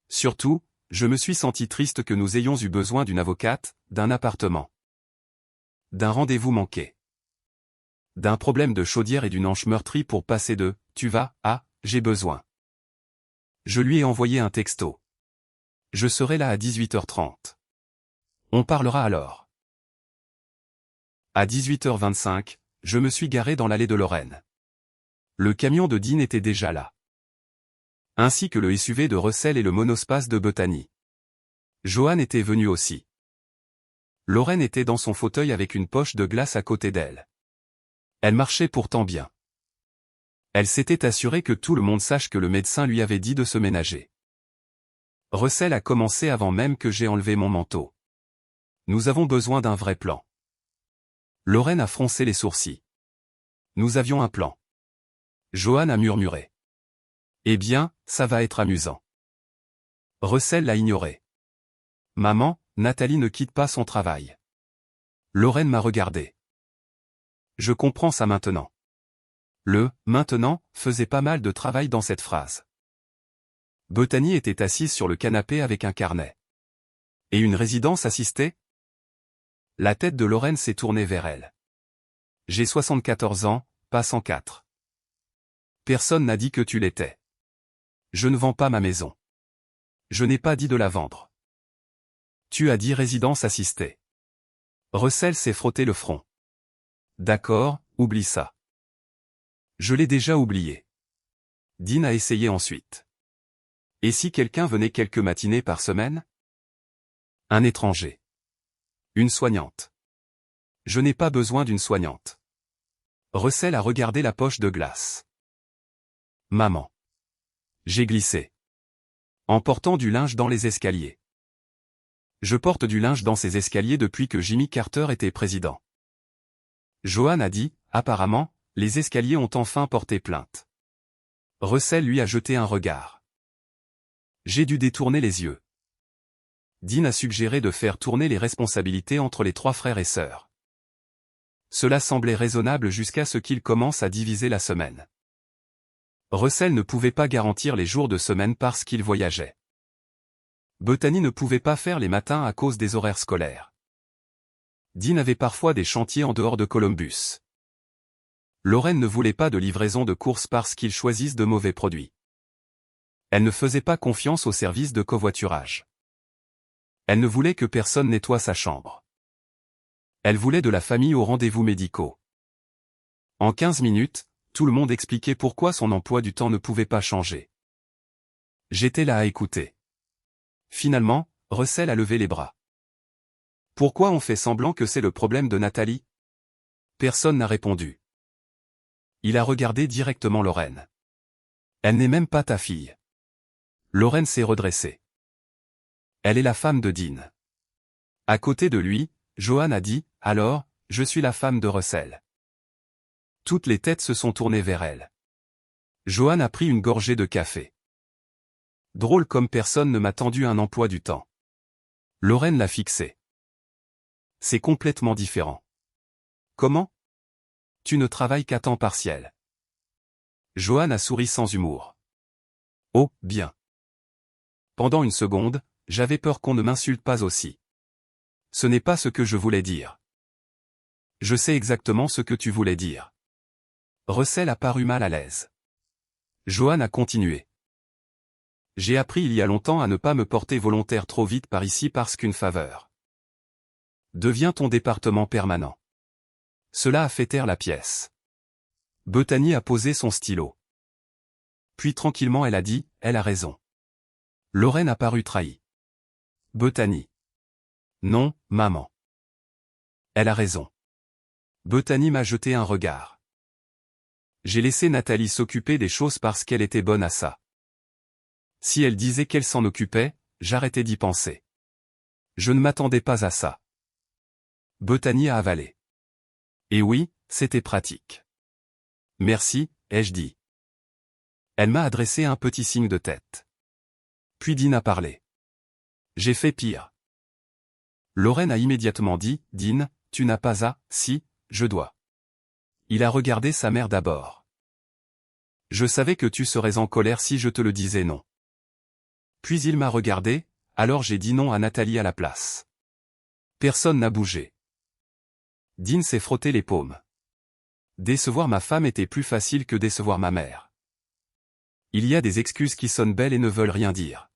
Surtout, je me suis senti triste que nous ayons eu besoin d'une avocate, d'un appartement, d'un rendez-vous manqué, d'un problème de chaudière et d'une hanche meurtrie pour passer de « tu vas » à « j'ai besoin ». Je lui ai envoyé un texto. Je serai là à 18h30. On parlera alors. À 18h25, je me suis garé dans l'allée de Lorraine. Le camion de Dean était déjà là. Ainsi que le SUV de Russell et le monospace de Bethany. Johan était venu aussi. Lorraine était dans son fauteuil avec une poche de glace à côté d'elle. Elle marchait pourtant bien. Elle s'était assurée que tout le monde sache que le médecin lui avait dit de se ménager. Russell a commencé avant même que j'ai enlevé mon manteau. Nous avons besoin d'un vrai plan. Lorraine a froncé les sourcils. Nous avions un plan. Johan a murmuré. Eh bien, ça va être amusant. Russell l'a ignoré. Maman, Nathalie ne quitte pas son travail. Lorraine m'a regardé. Je comprends ça maintenant. Le « maintenant » faisait pas mal de travail dans cette phrase. Bethany était assise sur le canapé avec un carnet. Et une résidence assistée? La tête de Lorraine s'est tournée vers elle. J'ai 74 ans, pas 104. Personne n'a dit que tu l'étais. Je ne vends pas ma maison. Je n'ai pas dit de la vendre. Tu as dit résidence assistée. Russell s'est frotté le front. D'accord, oublie ça. Je l'ai déjà oublié. Dean a essayé ensuite. Et si quelqu'un venait quelques matinées par semaine? Un étranger. Une soignante. Je n'ai pas besoin d'une soignante. Russell a regardé la poche de glace. Maman. J'ai glissé. En portant du linge dans les escaliers. Je porte du linge dans ces escaliers depuis que Jimmy Carter était président. Johan a dit, apparemment, les escaliers ont enfin porté plainte. Russell lui a jeté un regard. J'ai dû détourner les yeux. Dean a suggéré de faire tourner les responsabilités entre les 3 frères et sœurs. Cela semblait raisonnable jusqu'à ce qu'ils commencent à diviser la semaine. Russell ne pouvait pas garantir les jours de semaine parce qu'il voyageait. Bethany ne pouvait pas faire les matins à cause des horaires scolaires. Dean avait parfois des chantiers en dehors de Columbus. Lorraine ne voulait pas de livraison de courses parce qu'ils choisissent de mauvais produits. Elle ne faisait pas confiance au service de covoiturage. Elle ne voulait que personne nettoie sa chambre. Elle voulait de la famille aux rendez-vous médicaux. En 15 minutes, tout le monde expliquait pourquoi son emploi du temps ne pouvait pas changer. J'étais là à écouter. Finalement, Russell a levé les bras. Pourquoi on fait semblant que c'est le problème de Nathalie? Personne n'a répondu. Il a regardé directement Lorraine. Elle n'est même pas ta fille. Lorraine s'est redressée. Elle est la femme de Dean. À côté de lui, Johan a dit, alors, je suis la femme de Russell. Toutes les têtes se sont tournées vers elle. Johan a pris une gorgée de café. Drôle comme personne ne m'a tendu un emploi du temps. Lorraine l'a fixé. C'est complètement différent. Comment? Tu ne travailles qu'à temps partiel. Johan a souri sans humour. Oh, bien. Pendant une seconde, j'avais peur qu'on ne m'insulte pas aussi. Ce n'est pas ce que je voulais dire. Je sais exactement ce que tu voulais dire. Russell a paru mal à l'aise. Johan a continué. J'ai appris il y a longtemps à ne pas me porter volontaire trop vite par ici parce qu'une faveur devient ton département permanent. Cela a fait taire la pièce. Bethany a posé son stylo. Puis tranquillement elle a dit, elle a raison. Lorraine a paru trahie. Bethany. Non, maman. Elle a raison. Bethany m'a jeté un regard. J'ai laissé Nathalie s'occuper des choses parce qu'elle était bonne à ça. Si elle disait qu'elle s'en occupait, j'arrêtais d'y penser. Je ne m'attendais pas à ça. Bethany a avalé. Et oui, c'était pratique. Merci, ai-je dit. Elle m'a adressé un petit signe de tête. Puis Dean a parlé. J'ai fait pire. Lorraine a immédiatement dit, Dean, tu n'as pas à, si, je dois. Il a regardé sa mère d'abord. Je savais que tu serais en colère si je te le disais non. Puis il m'a regardé, alors j'ai dit non à Nathalie à la place. Personne n'a bougé. Dean s'est frotté les paumes. Décevoir ma femme était plus facile que décevoir ma mère. Il y a des excuses qui sonnent belles et ne veulent rien dire.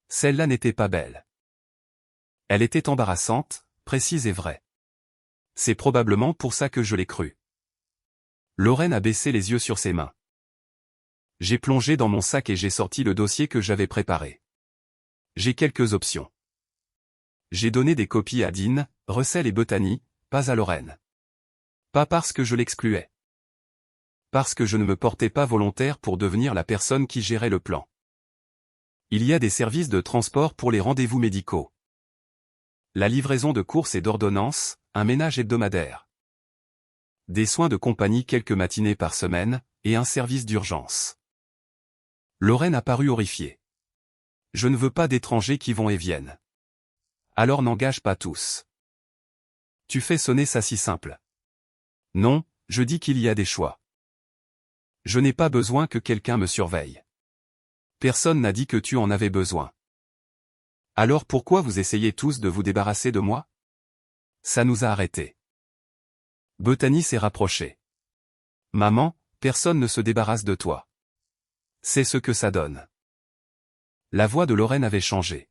Celle-là n'était pas belle. Elle était embarrassante, précise et vraie. C'est probablement pour ça que je l'ai cru. Lorraine a baissé les yeux sur ses mains. J'ai plongé dans mon sac et j'ai sorti le dossier que j'avais préparé. J'ai quelques options. J'ai donné des copies à Dean, Russell et Bethany, pas à Lorraine. Pas parce que je l'excluais. Parce que je ne me portais pas volontaire pour devenir la personne qui gérait le plan. Il y a des services de transport pour les rendez-vous médicaux. La livraison de courses et d'ordonnances, un ménage hebdomadaire. Des soins de compagnie quelques matinées par semaine, et un service d'urgence. Lorraine a paru horrifiée. Je ne veux pas d'étrangers qui vont et viennent. Alors n'engage pas tous. Tu fais sonner ça si simple. Non, je dis qu'il y a des choix. Je n'ai pas besoin que quelqu'un me surveille. Personne n'a dit que tu en avais besoin. Alors pourquoi vous essayez tous de vous débarrasser de moi? Ça nous a arrêtés. Bethany s'est rapprochée. Maman, personne ne se débarrasse de toi. C'est ce que ça donne. La voix de Lorraine avait changé.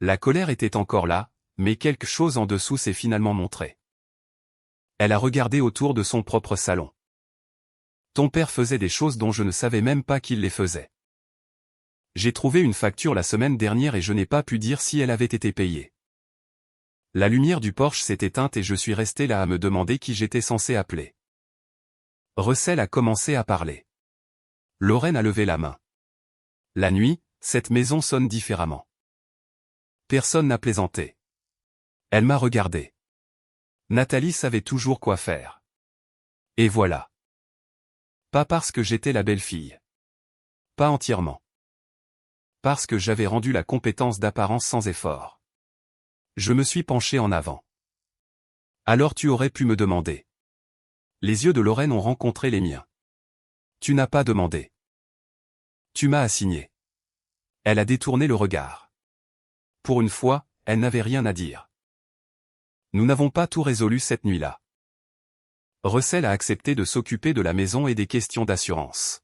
La colère était encore là, mais quelque chose en dessous s'est finalement montré. Elle a regardé autour de son propre salon. Ton père faisait des choses dont je ne savais même pas qu'il les faisait. J'ai trouvé une facture la semaine dernière et je n'ai pas pu dire si elle avait été payée. La lumière du porche s'est éteinte et je suis resté là à me demander qui j'étais censé appeler. Russell a commencé à parler. Lorraine a levé la main. La nuit, cette maison sonne différemment. Personne n'a plaisanté. Elle m'a regardé. Nathalie savait toujours quoi faire. Et voilà. Pas parce que j'étais la belle-fille. Pas entièrement. Parce que j'avais rendu la compétence d'apparence sans effort. Je me suis penché en avant. Alors tu aurais pu me demander. Les yeux de Lorraine ont rencontré les miens. Tu n'as pas demandé. Tu m'as assigné. Elle a détourné le regard. Pour une fois, elle n'avait rien à dire. Nous n'avons pas tout résolu cette nuit-là. Russell a accepté de s'occuper de la maison et des questions d'assurance.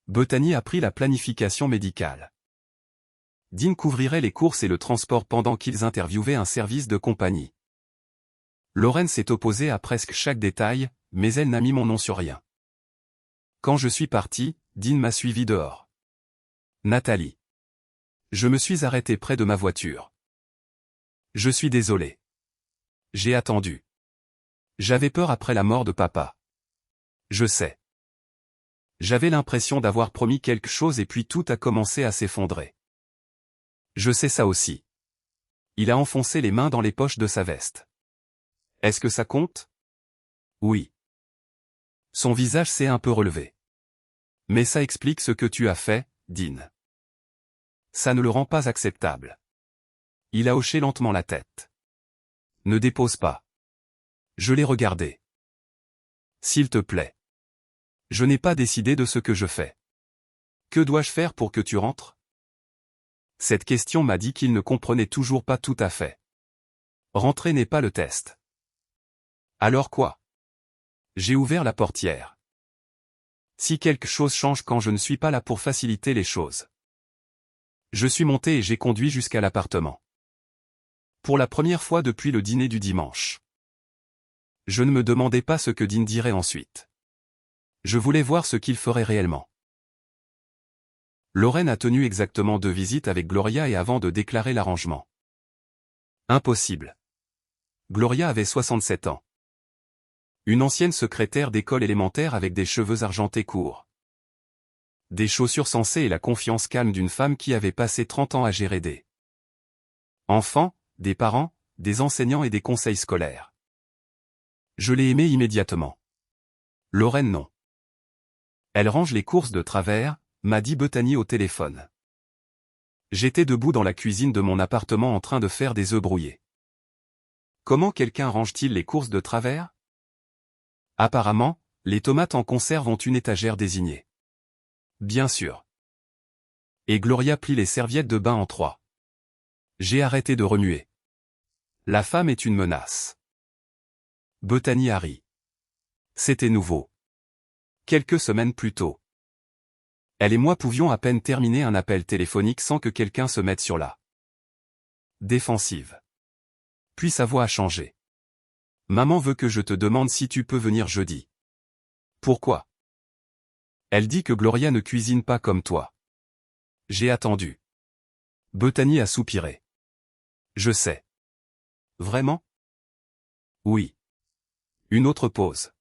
Bethany a pris la planification médicale. Dean couvrirait les courses et le transport pendant qu'ils interviewaient un service de compagnie. Lorraine s'est opposée à presque chaque détail, mais elle n'a mis mon nom sur rien. Quand je suis parti, Dean m'a suivi dehors. Nathalie. Je me suis arrêté près de ma voiture. Je suis désolé. J'ai attendu. J'avais peur après la mort de papa. Je sais. J'avais l'impression d'avoir promis quelque chose et puis tout a commencé à s'effondrer. Je sais ça aussi. Il a enfoncé les mains dans les poches de sa veste. Est-ce que ça compte? Oui. Son visage s'est un peu relevé. Mais ça explique ce que tu as fait, Dean. Ça ne le rend pas acceptable. Il a hoché lentement la tête. Ne dépose pas. Je l'ai regardé. S'il te plaît. Je n'ai pas décidé de ce que je fais. Que dois-je faire pour que tu rentres? Cette question m'a dit qu'il ne comprenait toujours pas tout à fait. Rentrer n'est pas le test. Alors quoi? J'ai ouvert la portière. Si quelque chose change quand je ne suis pas là pour faciliter les choses. Je suis monté et j'ai conduit jusqu'à l'appartement. Pour la première fois depuis le dîner du dimanche. Je ne me demandais pas ce que Dean dirait ensuite. Je voulais voir ce qu'il ferait réellement. Lorraine a tenu exactement 2 visites avec Gloria et avant de déclarer l'arrangement. Impossible. Gloria avait 67 ans. Une ancienne secrétaire d'école élémentaire avec des cheveux argentés courts. Des chaussures sensées et la confiance calme d'une femme qui avait passé 30 ans à gérer des enfants, des parents, des enseignants et des conseils scolaires. Je l'ai aimée immédiatement. Lorraine non. Elle range les courses de travers, m'a dit Bethany au téléphone. J'étais debout dans la cuisine de mon appartement en train de faire des œufs brouillés. Comment quelqu'un range-t-il les courses de travers? Apparemment, les tomates en conserve ont une étagère désignée. Bien sûr. Et Gloria plie les serviettes de bain en 3. J'ai arrêté de remuer. La femme est une menace. Bethany a ri. C'était nouveau. Quelques semaines plus tôt. Elle et moi pouvions à peine terminer un appel téléphonique sans que quelqu'un se mette sur la défensive. Puis sa voix a changé. Maman veut que je te demande si tu peux venir jeudi. Pourquoi? Elle dit que Gloria ne cuisine pas comme toi. J'ai attendu. Bethany a soupiré. Je sais. Vraiment? Oui. Une autre pause.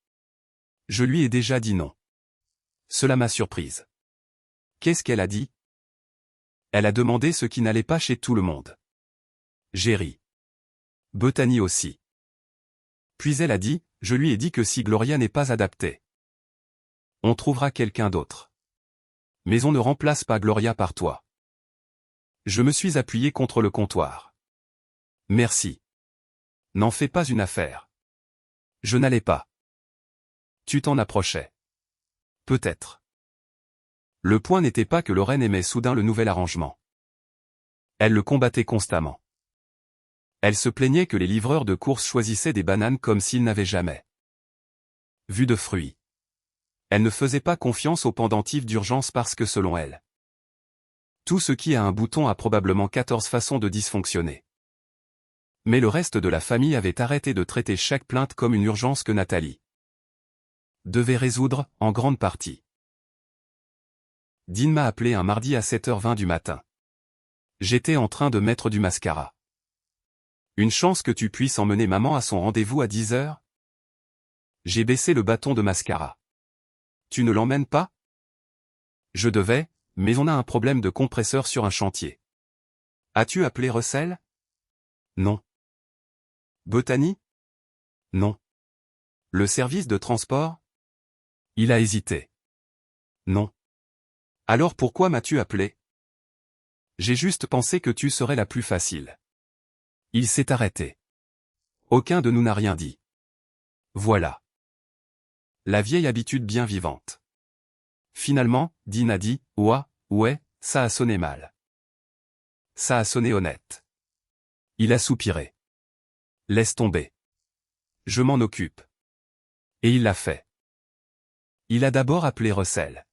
Je lui ai déjà dit non. Cela m'a surprise. Qu'est-ce qu'elle a dit? Elle a demandé ce qui n'allait pas chez tout le monde. J'ai ri. Bethany aussi. Puis elle a dit, je lui ai dit que si Gloria n'est pas adaptée, on trouvera quelqu'un d'autre. Mais on ne remplace pas Gloria par toi. Je me suis appuyé contre le comptoir. Merci. N'en fais pas une affaire. Je n'allais pas. Tu t'en approchais. Peut-être. Le point n'était pas que Lorraine aimait soudain le nouvel arrangement. Elle le combattait constamment. Elle se plaignait que les livreurs de courses choisissaient des bananes comme s'ils n'avaient jamais vu de fruits. Elle ne faisait pas confiance aux pendentifs d'urgence parce que selon elle, tout ce qui a un bouton a probablement 14 façons de dysfonctionner. Mais le reste de la famille avait arrêté de traiter chaque plainte comme une urgence que Nathalie devait résoudre, en grande partie. Dean m'a appelé un mardi à 7h20 du matin. J'étais en train de mettre du mascara. Une chance que tu puisses emmener maman à son rendez-vous à 10h? J'ai baissé le bâton de mascara. Tu ne l'emmènes pas? Je devais, mais on a un problème de compresseur sur un chantier. As-tu appelé Russell? Non. Bethany? Non. Le service de transport? Il a hésité. Non. Alors pourquoi m'as-tu appelé? J'ai juste pensé que tu serais la plus facile. Il s'est arrêté. Aucun de nous n'a rien dit. Voilà. La vieille habitude bien vivante. Finalement, Dean a dit, ouais, ça a sonné mal. Ça a sonné honnête. Il a soupiré. Laisse tomber. Je m'en occupe. Et il l'a fait. Il a d'abord appelé Russell.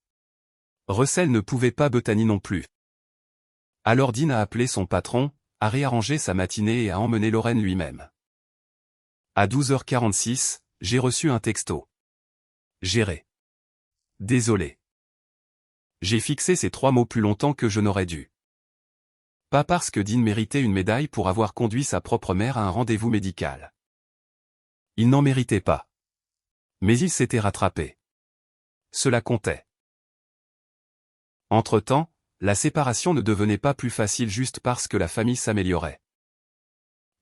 Russell ne pouvait pas, Bethany non plus. Alors Dean a appelé son patron, a réarrangé sa matinée et a emmené Lorraine lui-même. À 12h46, j'ai reçu un texto. Géré. Désolé. J'ai fixé ces 3 mots plus longtemps que je n'aurais dû. Pas parce que Dean méritait une médaille pour avoir conduit sa propre mère à un rendez-vous médical. Il n'en méritait pas. Mais il s'était rattrapé. Cela comptait. Entre-temps, la séparation ne devenait pas plus facile juste parce que la famille s'améliorait.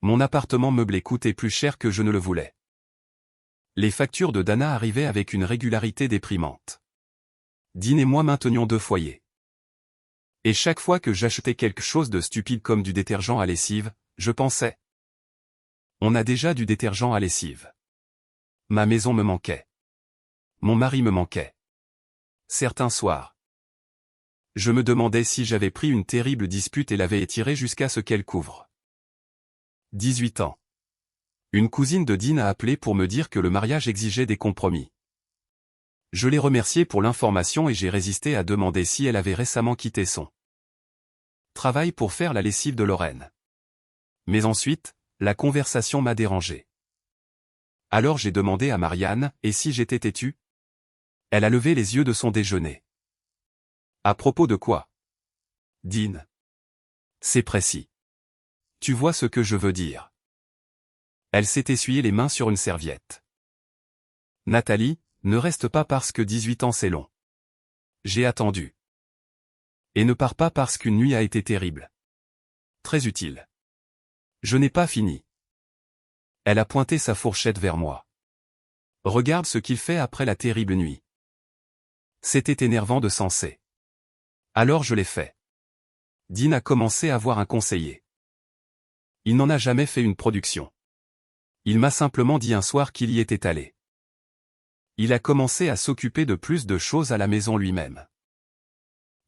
Mon appartement meublé coûtait plus cher que je ne le voulais. Les factures de Dana arrivaient avec une régularité déprimante. Dean et moi maintenions 2 foyers. Et chaque fois que j'achetais quelque chose de stupide comme du détergent à lessive, je pensais: on a déjà du détergent à lessive. Ma maison me manquait. Mon mari me manquait. Certains soirs, je me demandais si j'avais pris une terrible dispute et l'avais étirée jusqu'à ce qu'elle couvre 18 ans. Une cousine de Dean a appelé pour me dire que le mariage exigeait des compromis. Je l'ai remerciée pour l'information et j'ai résisté à demander si elle avait récemment quitté son travail pour faire la lessive de Lorraine. Mais ensuite, la conversation m'a dérangé. Alors j'ai demandé à Marianne, et si j'étais têtu? Elle a levé les yeux de son déjeuner. À propos de quoi? Dean. C'est précis. Tu vois ce que je veux dire. Elle s'est essuyée les mains sur une serviette. Nathalie, ne reste pas parce que 18 ans c'est long. J'ai attendu. Et ne pars pas parce qu'une nuit a été terrible. Très utile. Je n'ai pas fini. Elle a pointé sa fourchette vers moi. Regarde ce qu'il fait après la terrible nuit. C'était énervant de senser. Alors je l'ai fait. Dean a commencé à voir un conseiller. Il n'en a jamais fait une production. Il m'a simplement dit un soir qu'il y était allé. Il a commencé à s'occuper de plus de choses à la maison lui-même.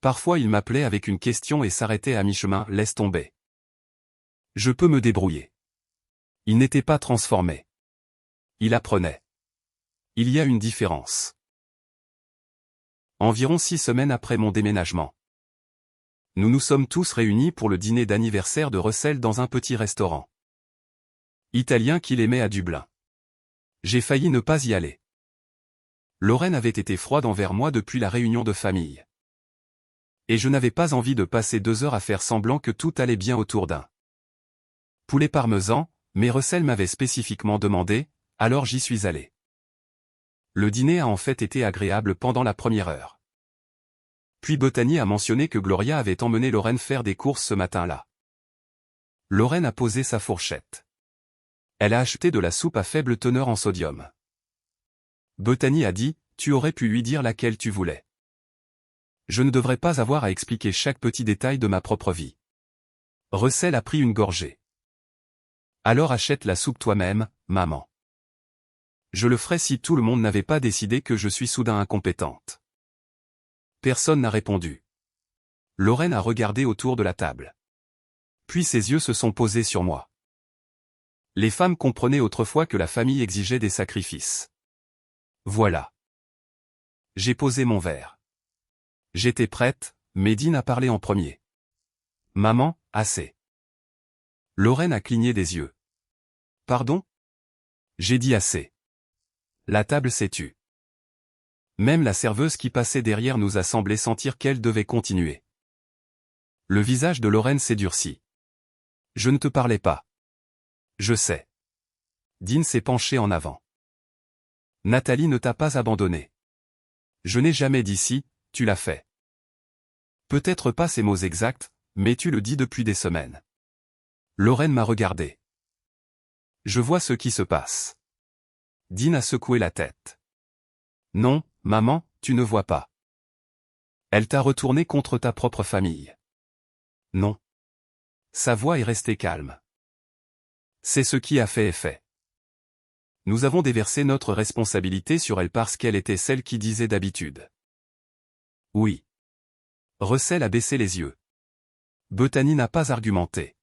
Parfois il m'appelait avec une question et s'arrêtait à mi-chemin, laisse tomber. Je peux me débrouiller. Il n'était pas transformé. Il apprenait. Il y a une différence. Environ 6 semaines après mon déménagement. Nous nous sommes tous réunis pour le dîner d'anniversaire de Russell dans un petit restaurant italien qu'il aimait à Dublin. J'ai failli ne pas y aller. Lorraine avait été froide envers moi depuis la réunion de famille. Et je n'avais pas envie de passer 2 heures à faire semblant que tout allait bien autour d'un poulet parmesan, mais Russell m'avait spécifiquement demandé, alors j'y suis allé. Le dîner a en fait été agréable pendant la première heure. Puis Bethany a mentionné que Gloria avait emmené Lorraine faire des courses ce matin-là. Lorraine a posé sa fourchette. Elle a acheté de la soupe à faible teneur en sodium. Bethany a dit, tu aurais pu lui dire laquelle tu voulais. Je ne devrais pas avoir à expliquer chaque petit détail de ma propre vie. Russell a pris une gorgée. Alors achète la soupe toi-même, maman. Je le ferais si tout le monde n'avait pas décidé que je suis soudain incompétente. Personne n'a répondu. Lorraine a regardé autour de la table. Puis ses yeux se sont posés sur moi. Les femmes comprenaient autrefois que la famille exigeait des sacrifices. Voilà. J'ai posé mon verre. J'étais prête, mais Dean a parlé en premier. Maman, assez. Lorraine a cligné des yeux. Pardon? J'ai dit assez. La table s'est tue. Même la serveuse qui passait derrière nous a semblé sentir qu'elle devait continuer. Le visage de Lorraine s'est durci. Je ne te parlais pas. Je sais. Dean s'est penché en avant. Nathalie ne t'a pas abandonné. Je n'ai jamais dit si, tu l'as fait. Peut-être pas ces mots exacts, mais tu le dis depuis des semaines. Lorraine m'a regardé. Je vois ce qui se passe. Dean a secoué la tête. Non, maman, tu ne vois pas. Elle t'a retourné contre ta propre famille. Non. Sa voix est restée calme. C'est ce qui a fait effet. Nous avons déversé notre responsabilité sur elle parce qu'elle était celle qui disait d'habitude. Oui. Russell a baissé les yeux. Bethany n'a pas argumenté.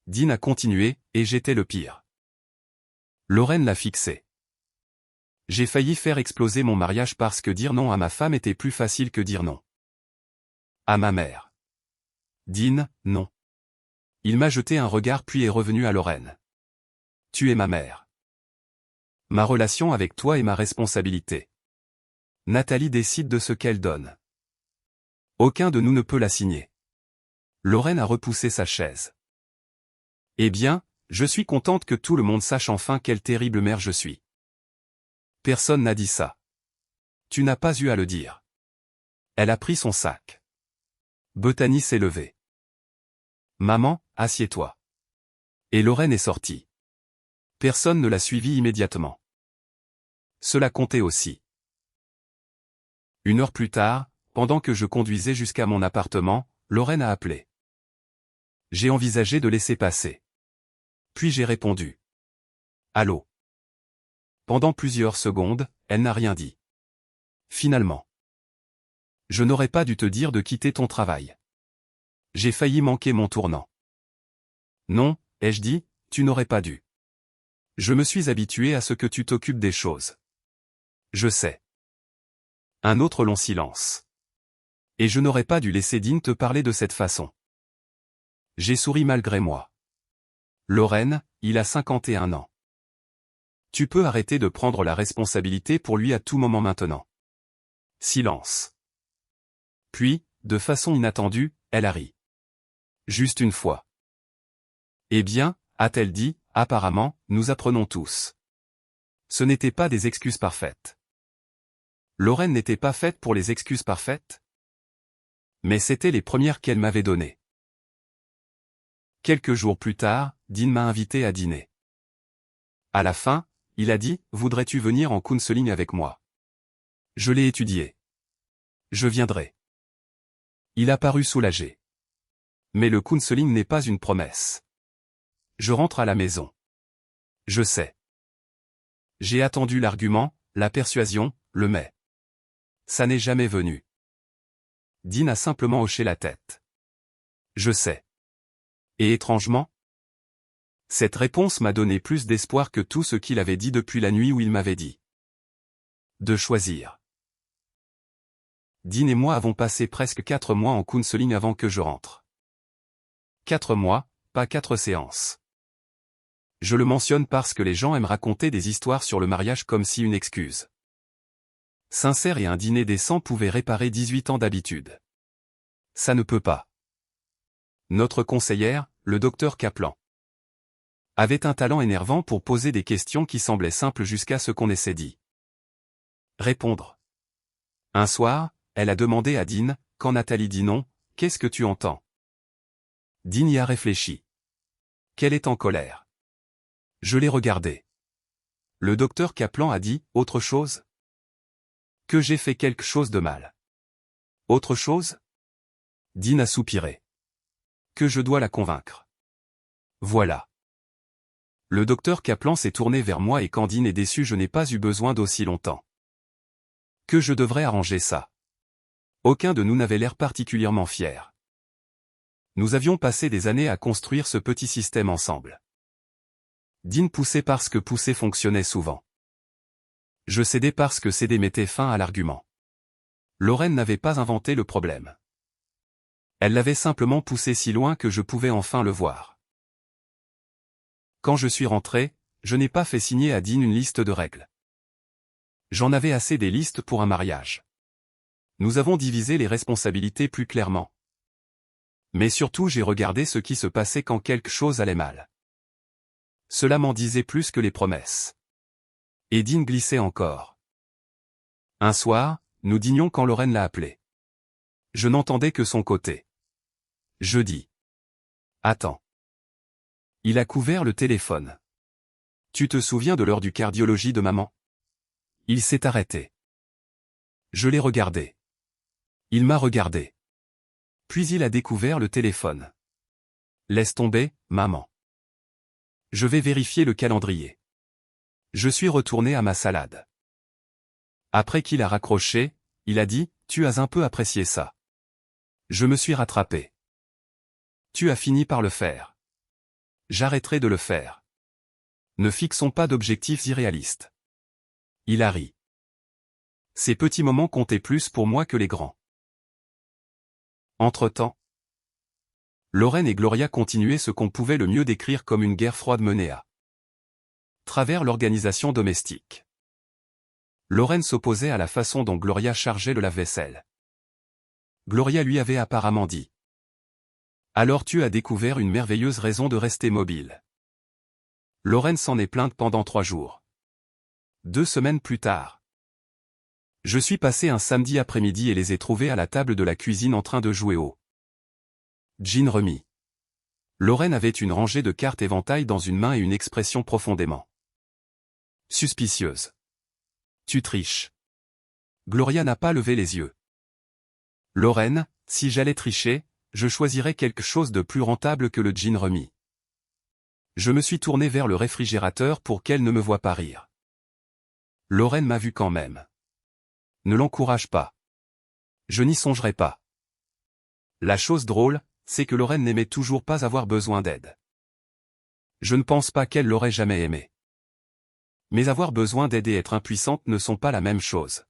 Dean a continué, et j'étais le pire. Lorraine l'a fixé. J'ai failli faire exploser mon mariage parce que dire non à ma femme était plus facile que dire non à ma mère. Dean, non. Il m'a jeté un regard puis est revenu à Lorraine. Tu es ma mère. Ma relation avec toi est ma responsabilité. Nathalie décide de ce qu'elle donne. Aucun de nous ne peut la signer. Lorraine a repoussé sa chaise. Eh bien, je suis contente que tout le monde sache enfin quelle terrible mère je suis. Personne n'a dit ça. Tu n'as pas eu à le dire. Elle a pris son sac. Bethany s'est levée. Maman, assieds-toi. Et Lorraine est sortie. Personne ne l'a suivie immédiatement. Cela comptait aussi. 1 heure plus tard, pendant que je conduisais jusqu'à mon appartement, Lorraine a appelé. J'ai envisagé de laisser passer. Puis j'ai répondu. Allô. Pendant plusieurs secondes, elle n'a rien dit. Finalement. Je n'aurais pas dû te dire de quitter ton travail. J'ai failli manquer mon tournant. Non, ai-je dit, tu n'aurais pas dû. Je me suis habitué à ce que tu t'occupes des choses. Je sais. Un autre long silence. Et je n'aurais pas dû laisser Dean te parler de cette façon. J'ai souri malgré moi. Lorraine, il a 51 ans. Tu peux arrêter de prendre la responsabilité pour lui à tout moment maintenant. Silence. Puis, de façon inattendue, elle a ri. Juste une fois. Eh bien, a-t-elle dit, apparemment, nous apprenons tous. Ce n'étaient pas des excuses parfaites. Lorraine n'était pas faite pour les excuses parfaites. Mais c'étaient les premières qu'elle m'avait données. Quelques jours plus tard, Dean m'a invité à dîner. À la fin, il a dit, voudrais-tu venir en counseling avec moi? Je l'ai étudié. Je viendrai. Il a paru soulagé. Mais le counseling n'est pas une promesse. Je rentre à la maison. Je sais. J'ai attendu l'argument, la persuasion, le mais. Ça n'est jamais venu. Dean a simplement hoché la tête. Je sais. Et étrangement, cette réponse m'a donné plus d'espoir que tout ce qu'il avait dit depuis la nuit où il m'avait dit de choisir. Dean et moi avons passé presque 4 mois en counseling avant que je rentre. 4 mois, pas 4 séances. Je le mentionne parce que les gens aiment raconter des histoires sur le mariage comme si une excuse sincère et un dîner décent pouvaient réparer 18 ans d'habitude. Ça ne peut pas. Notre conseillère, le docteur Kaplan, avait un talent énervant pour poser des questions qui semblaient simples jusqu'à ce qu'on essaie d'y répondre. Un soir, elle a demandé à Dean, quand Nathalie dit non, « Qu'est-ce que tu entends ?» Dean y a réfléchi. Qu'elle est en colère. Je l'ai regardé. Le docteur Kaplan a dit, « Autre chose ?» Que j'ai fait quelque chose de mal. Autre chose? Dean a soupiré. Que je dois la convaincre. Voilà. Le docteur Kaplan s'est tourné vers moi et quand Dean est déçu, je n'ai pas eu besoin d'aussi longtemps. Que je devrais arranger ça. Aucun de nous n'avait l'air particulièrement fier. Nous avions passé des années à construire ce petit système ensemble. Dean poussait parce que pousser fonctionnait souvent. Je cédais parce que céder mettait fin à l'argument. Lorraine n'avait pas inventé le problème. Elle l'avait simplement poussé si loin que je pouvais enfin le voir. Quand je suis rentré, je n'ai pas fait signer à Dean une liste de règles. J'en avais assez des listes pour un mariage. Nous avons divisé les responsabilités plus clairement. Mais surtout j'ai regardé ce qui se passait quand quelque chose allait mal. Cela m'en disait plus que les promesses. Et Dean glissait encore. Un soir, nous dînions quand Lorraine l'a appelé. Je n'entendais que son côté. Je dis. Attends. Il a couvert le téléphone. Tu te souviens de l'heure du cardiologie de maman? Il s'est arrêté. Je l'ai regardé. Il m'a regardé. Puis il a découvert le téléphone. Laisse tomber, maman. Je vais vérifier le calendrier. Je suis retourné à ma salade. Après qu'il a raccroché, il a dit, tu as un peu apprécié ça. Je me suis rattrapé. Tu as fini par le faire. J'arrêterai de le faire. Ne fixons pas d'objectifs irréalistes. Il a ri. Ces petits moments comptaient plus pour moi que les grands. Entre-temps, Lorraine et Gloria continuaient ce qu'on pouvait le mieux décrire comme une guerre froide menée à travers l'organisation domestique. Lorraine s'opposait à la façon dont Gloria chargeait le lave-vaisselle. Gloria lui avait apparemment dit. Alors tu as découvert une merveilleuse raison de rester mobile. Lorraine s'en est plainte pendant 3 jours. 2 semaines plus tard. Je suis passé un samedi après-midi et les ai trouvés à la table de la cuisine en train de jouer au gin rummy. Lorraine avait une rangée de cartes éventail dans une main et une expression profondément suspicieuse. Tu triches. Gloria n'a pas levé les yeux. Lorraine, si j'allais tricher, je choisirais quelque chose de plus rentable que le gin rummy. Je me suis tourné vers le réfrigérateur pour qu'elle ne me voie pas rire. Lorraine m'a vu quand même. Ne l'encourage pas. Je n'y songerai pas. La chose drôle, c'est que Lorraine n'aimait toujours pas avoir besoin d'aide. Je ne pense pas qu'elle l'aurait jamais aimé. Mais avoir besoin d'aide et être impuissante ne sont pas la même chose.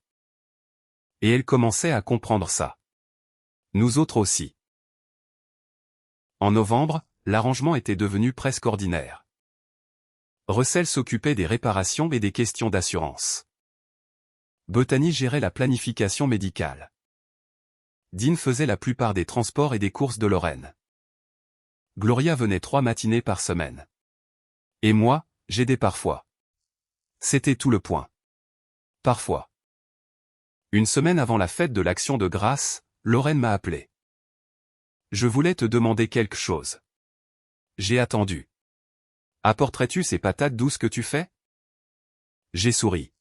Et elle commençait à comprendre ça. Nous autres aussi. En novembre, l'arrangement était devenu presque ordinaire. Russell s'occupait des réparations et des questions d'assurance. Bethany gérait la planification médicale. Dean faisait la plupart des transports et des courses de Lorraine. Gloria venait 3 matinées par semaine. Et moi, j'aidais parfois. C'était tout le point. Parfois. Une semaine avant la fête de l'Action de grâce, Lorraine m'a appelé. Je voulais te demander quelque chose. J'ai attendu. Apporterais-tu ces patates douces que tu fais? J'ai souri.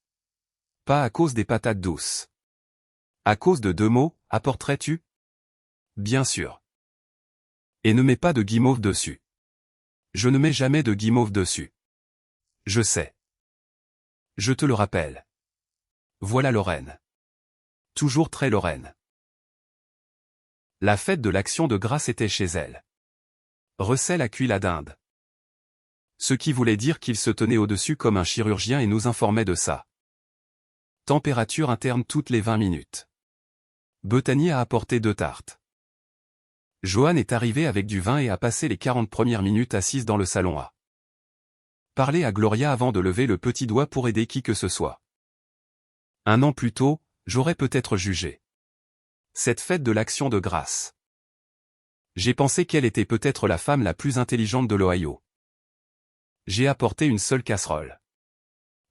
Pas à cause des patates douces. À cause de 2 mots, apporterais-tu? Bien sûr. Et ne mets pas de guimauve dessus. Je ne mets jamais de guimauve dessus. Je sais. Je te le rappelle. Voilà Lorraine. Toujours très Lorraine. La fête de l'Action de grâce était chez elle. Russell a cuit la dinde. Ce qui voulait dire qu'il se tenait au-dessus comme un chirurgien et nous informait de ça. Température interne toutes les 20 minutes. Bethany a apporté 2 tartes. Joanne est arrivée avec du vin et a passé les 40 premières minutes assise dans le salon à parler à Gloria avant de lever le petit doigt pour aider qui que ce soit. Un an plus tôt, j'aurais peut-être jugé cette fête de l'Action de grâce. J'ai pensé qu'elle était peut-être la femme la plus intelligente de l'Ohio. J'ai apporté une seule casserole.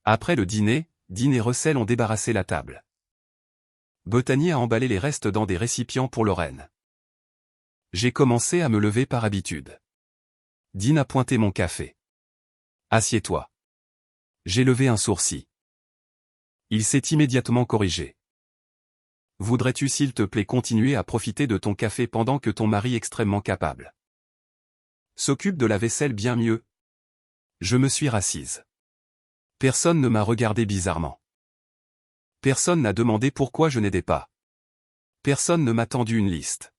Après le dîner, Dean et Russell ont débarrassé la table. Bethany a emballé les restes dans des récipients pour Lorraine. J'ai commencé à me lever par habitude. Dean a pointé mon café. Assieds-toi. J'ai levé un sourcil. Il s'est immédiatement corrigé. Voudrais-tu s'il te plaît continuer à profiter de ton café pendant que ton mari extrêmement capable s'occupe de la vaisselle bien mieux? Je me suis rassise. Personne ne m'a regardé bizarrement. Personne n'a demandé pourquoi je n'aidais pas. Personne ne m'a tendu une liste.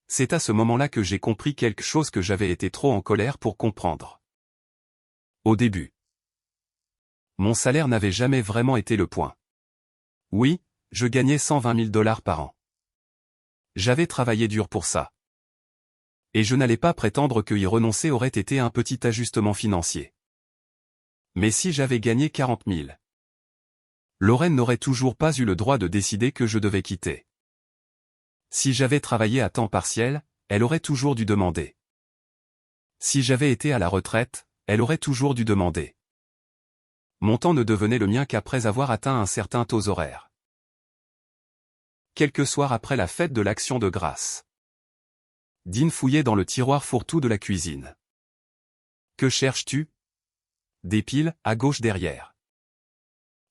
C'est à ce moment-là que j'ai compris quelque chose que j'avais été trop en colère pour comprendre. Au début, mon salaire n'avait jamais vraiment été le point. Oui, je gagnais 120 000 $ par an. J'avais travaillé dur pour ça. Et je n'allais pas prétendre que y renoncer aurait été un petit ajustement financier. Mais si j'avais gagné 40 000, Lorraine n'aurait toujours pas eu le droit de décider que je devais quitter. Si j'avais travaillé à temps partiel, elle aurait toujours dû demander. Si j'avais été à la retraite, elle aurait toujours dû demander. Mon temps ne devenait le mien qu'après avoir atteint un certain taux horaire. Quelques soirs après la fête de l'Action de grâce, Dean fouillait dans le tiroir fourre-tout de la cuisine. Que cherches-tu? Des piles, à gauche derrière.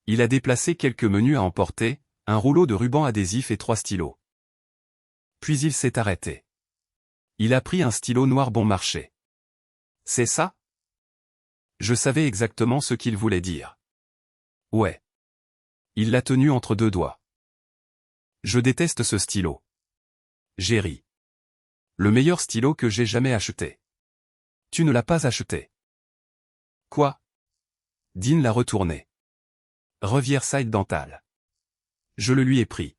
Il a déplacé quelques menus à emporter, un rouleau de ruban adhésif et 3 stylos. Puis il s'est arrêté. Il a pris un stylo noir bon marché. C'est ça? Je savais exactement ce qu'il voulait dire. Ouais. Il l'a tenu entre 2 doigts. Je déteste ce stylo. J'ai ri. Le meilleur stylo que j'ai jamais acheté. Tu ne l'as pas acheté. Quoi? Dean l'a retourné. Riverside Dental. Je le lui ai pris.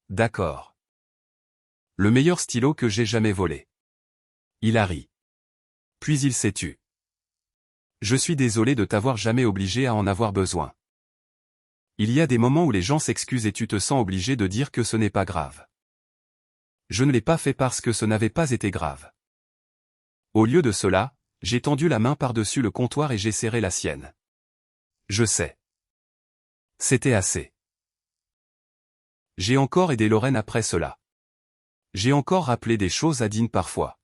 D'accord. Le meilleur stylo que j'ai jamais volé. Il a ri. Puis il s'est tu. Je suis désolé de t'avoir jamais obligé à en avoir besoin. Il y a des moments où les gens s'excusent et tu te sens obligé de dire que ce n'est pas grave. Je ne l'ai pas fait parce que ce n'avait pas été grave. Au lieu de cela, j'ai tendu la main par-dessus le comptoir et j'ai serré la sienne. Je sais. C'était assez. J'ai encore aidé Lorraine après cela. J'ai encore rappelé des choses à Dean parfois.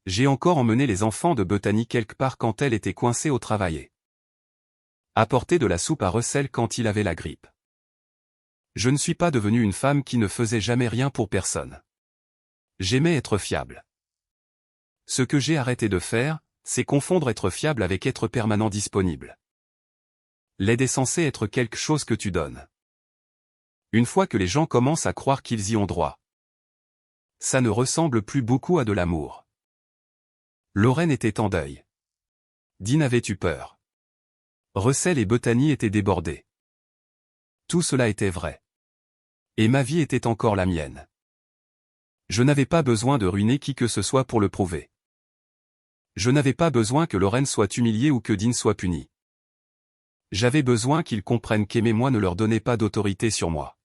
J'ai encore emmené les enfants de Bethany quelque part quand elle était coincée au travail. Apporté de la soupe à Russell quand il avait la grippe. Je ne suis pas devenue une femme qui ne faisait jamais rien pour personne. J'aimais être fiable. Ce que j'ai arrêté de faire, c'est confondre être fiable avec être permanent disponible. L'aide est censée être quelque chose que tu donnes. Une fois que les gens commencent à croire qu'ils y ont droit, ça ne ressemble plus beaucoup à de l'amour. Lorraine était en deuil. Dean avait eu peur. Russell et Bethany étaient débordés. Tout cela était vrai. Et ma vie était encore la mienne. Je n'avais pas besoin de ruiner qui que ce soit pour le prouver. Je n'avais pas besoin que Lorraine soit humiliée ou que Dean soit puni. J'avais besoin qu'ils comprennent qu'aimer moi ne leur donnait pas d'autorité sur moi.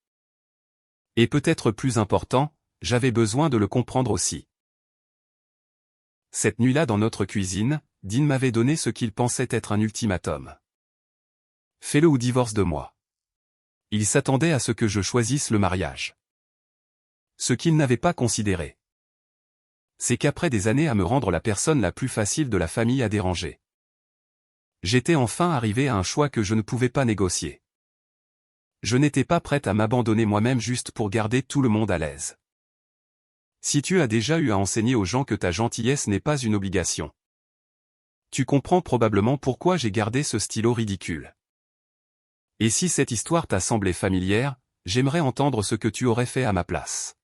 Et peut-être plus important, j'avais besoin de le comprendre aussi. Cette nuit-là dans notre cuisine, Dean m'avait donné ce qu'il pensait être un ultimatum. Fais-le ou divorce de moi. Il s'attendait à ce que je choisisse le mariage. Ce qu'il n'avait pas considéré, c'est qu'après des années à me rendre la personne la plus facile de la famille à déranger, j'étais enfin arrivé à un choix que je ne pouvais pas négocier. Je n'étais pas prête à m'abandonner moi-même juste pour garder tout le monde à l'aise. Si tu as déjà eu à enseigner aux gens que ta gentillesse n'est pas une obligation, tu comprends probablement pourquoi j'ai gardé ce stylo ridicule. Et si cette histoire t'a semblé familière, j'aimerais entendre ce que tu aurais fait à ma place.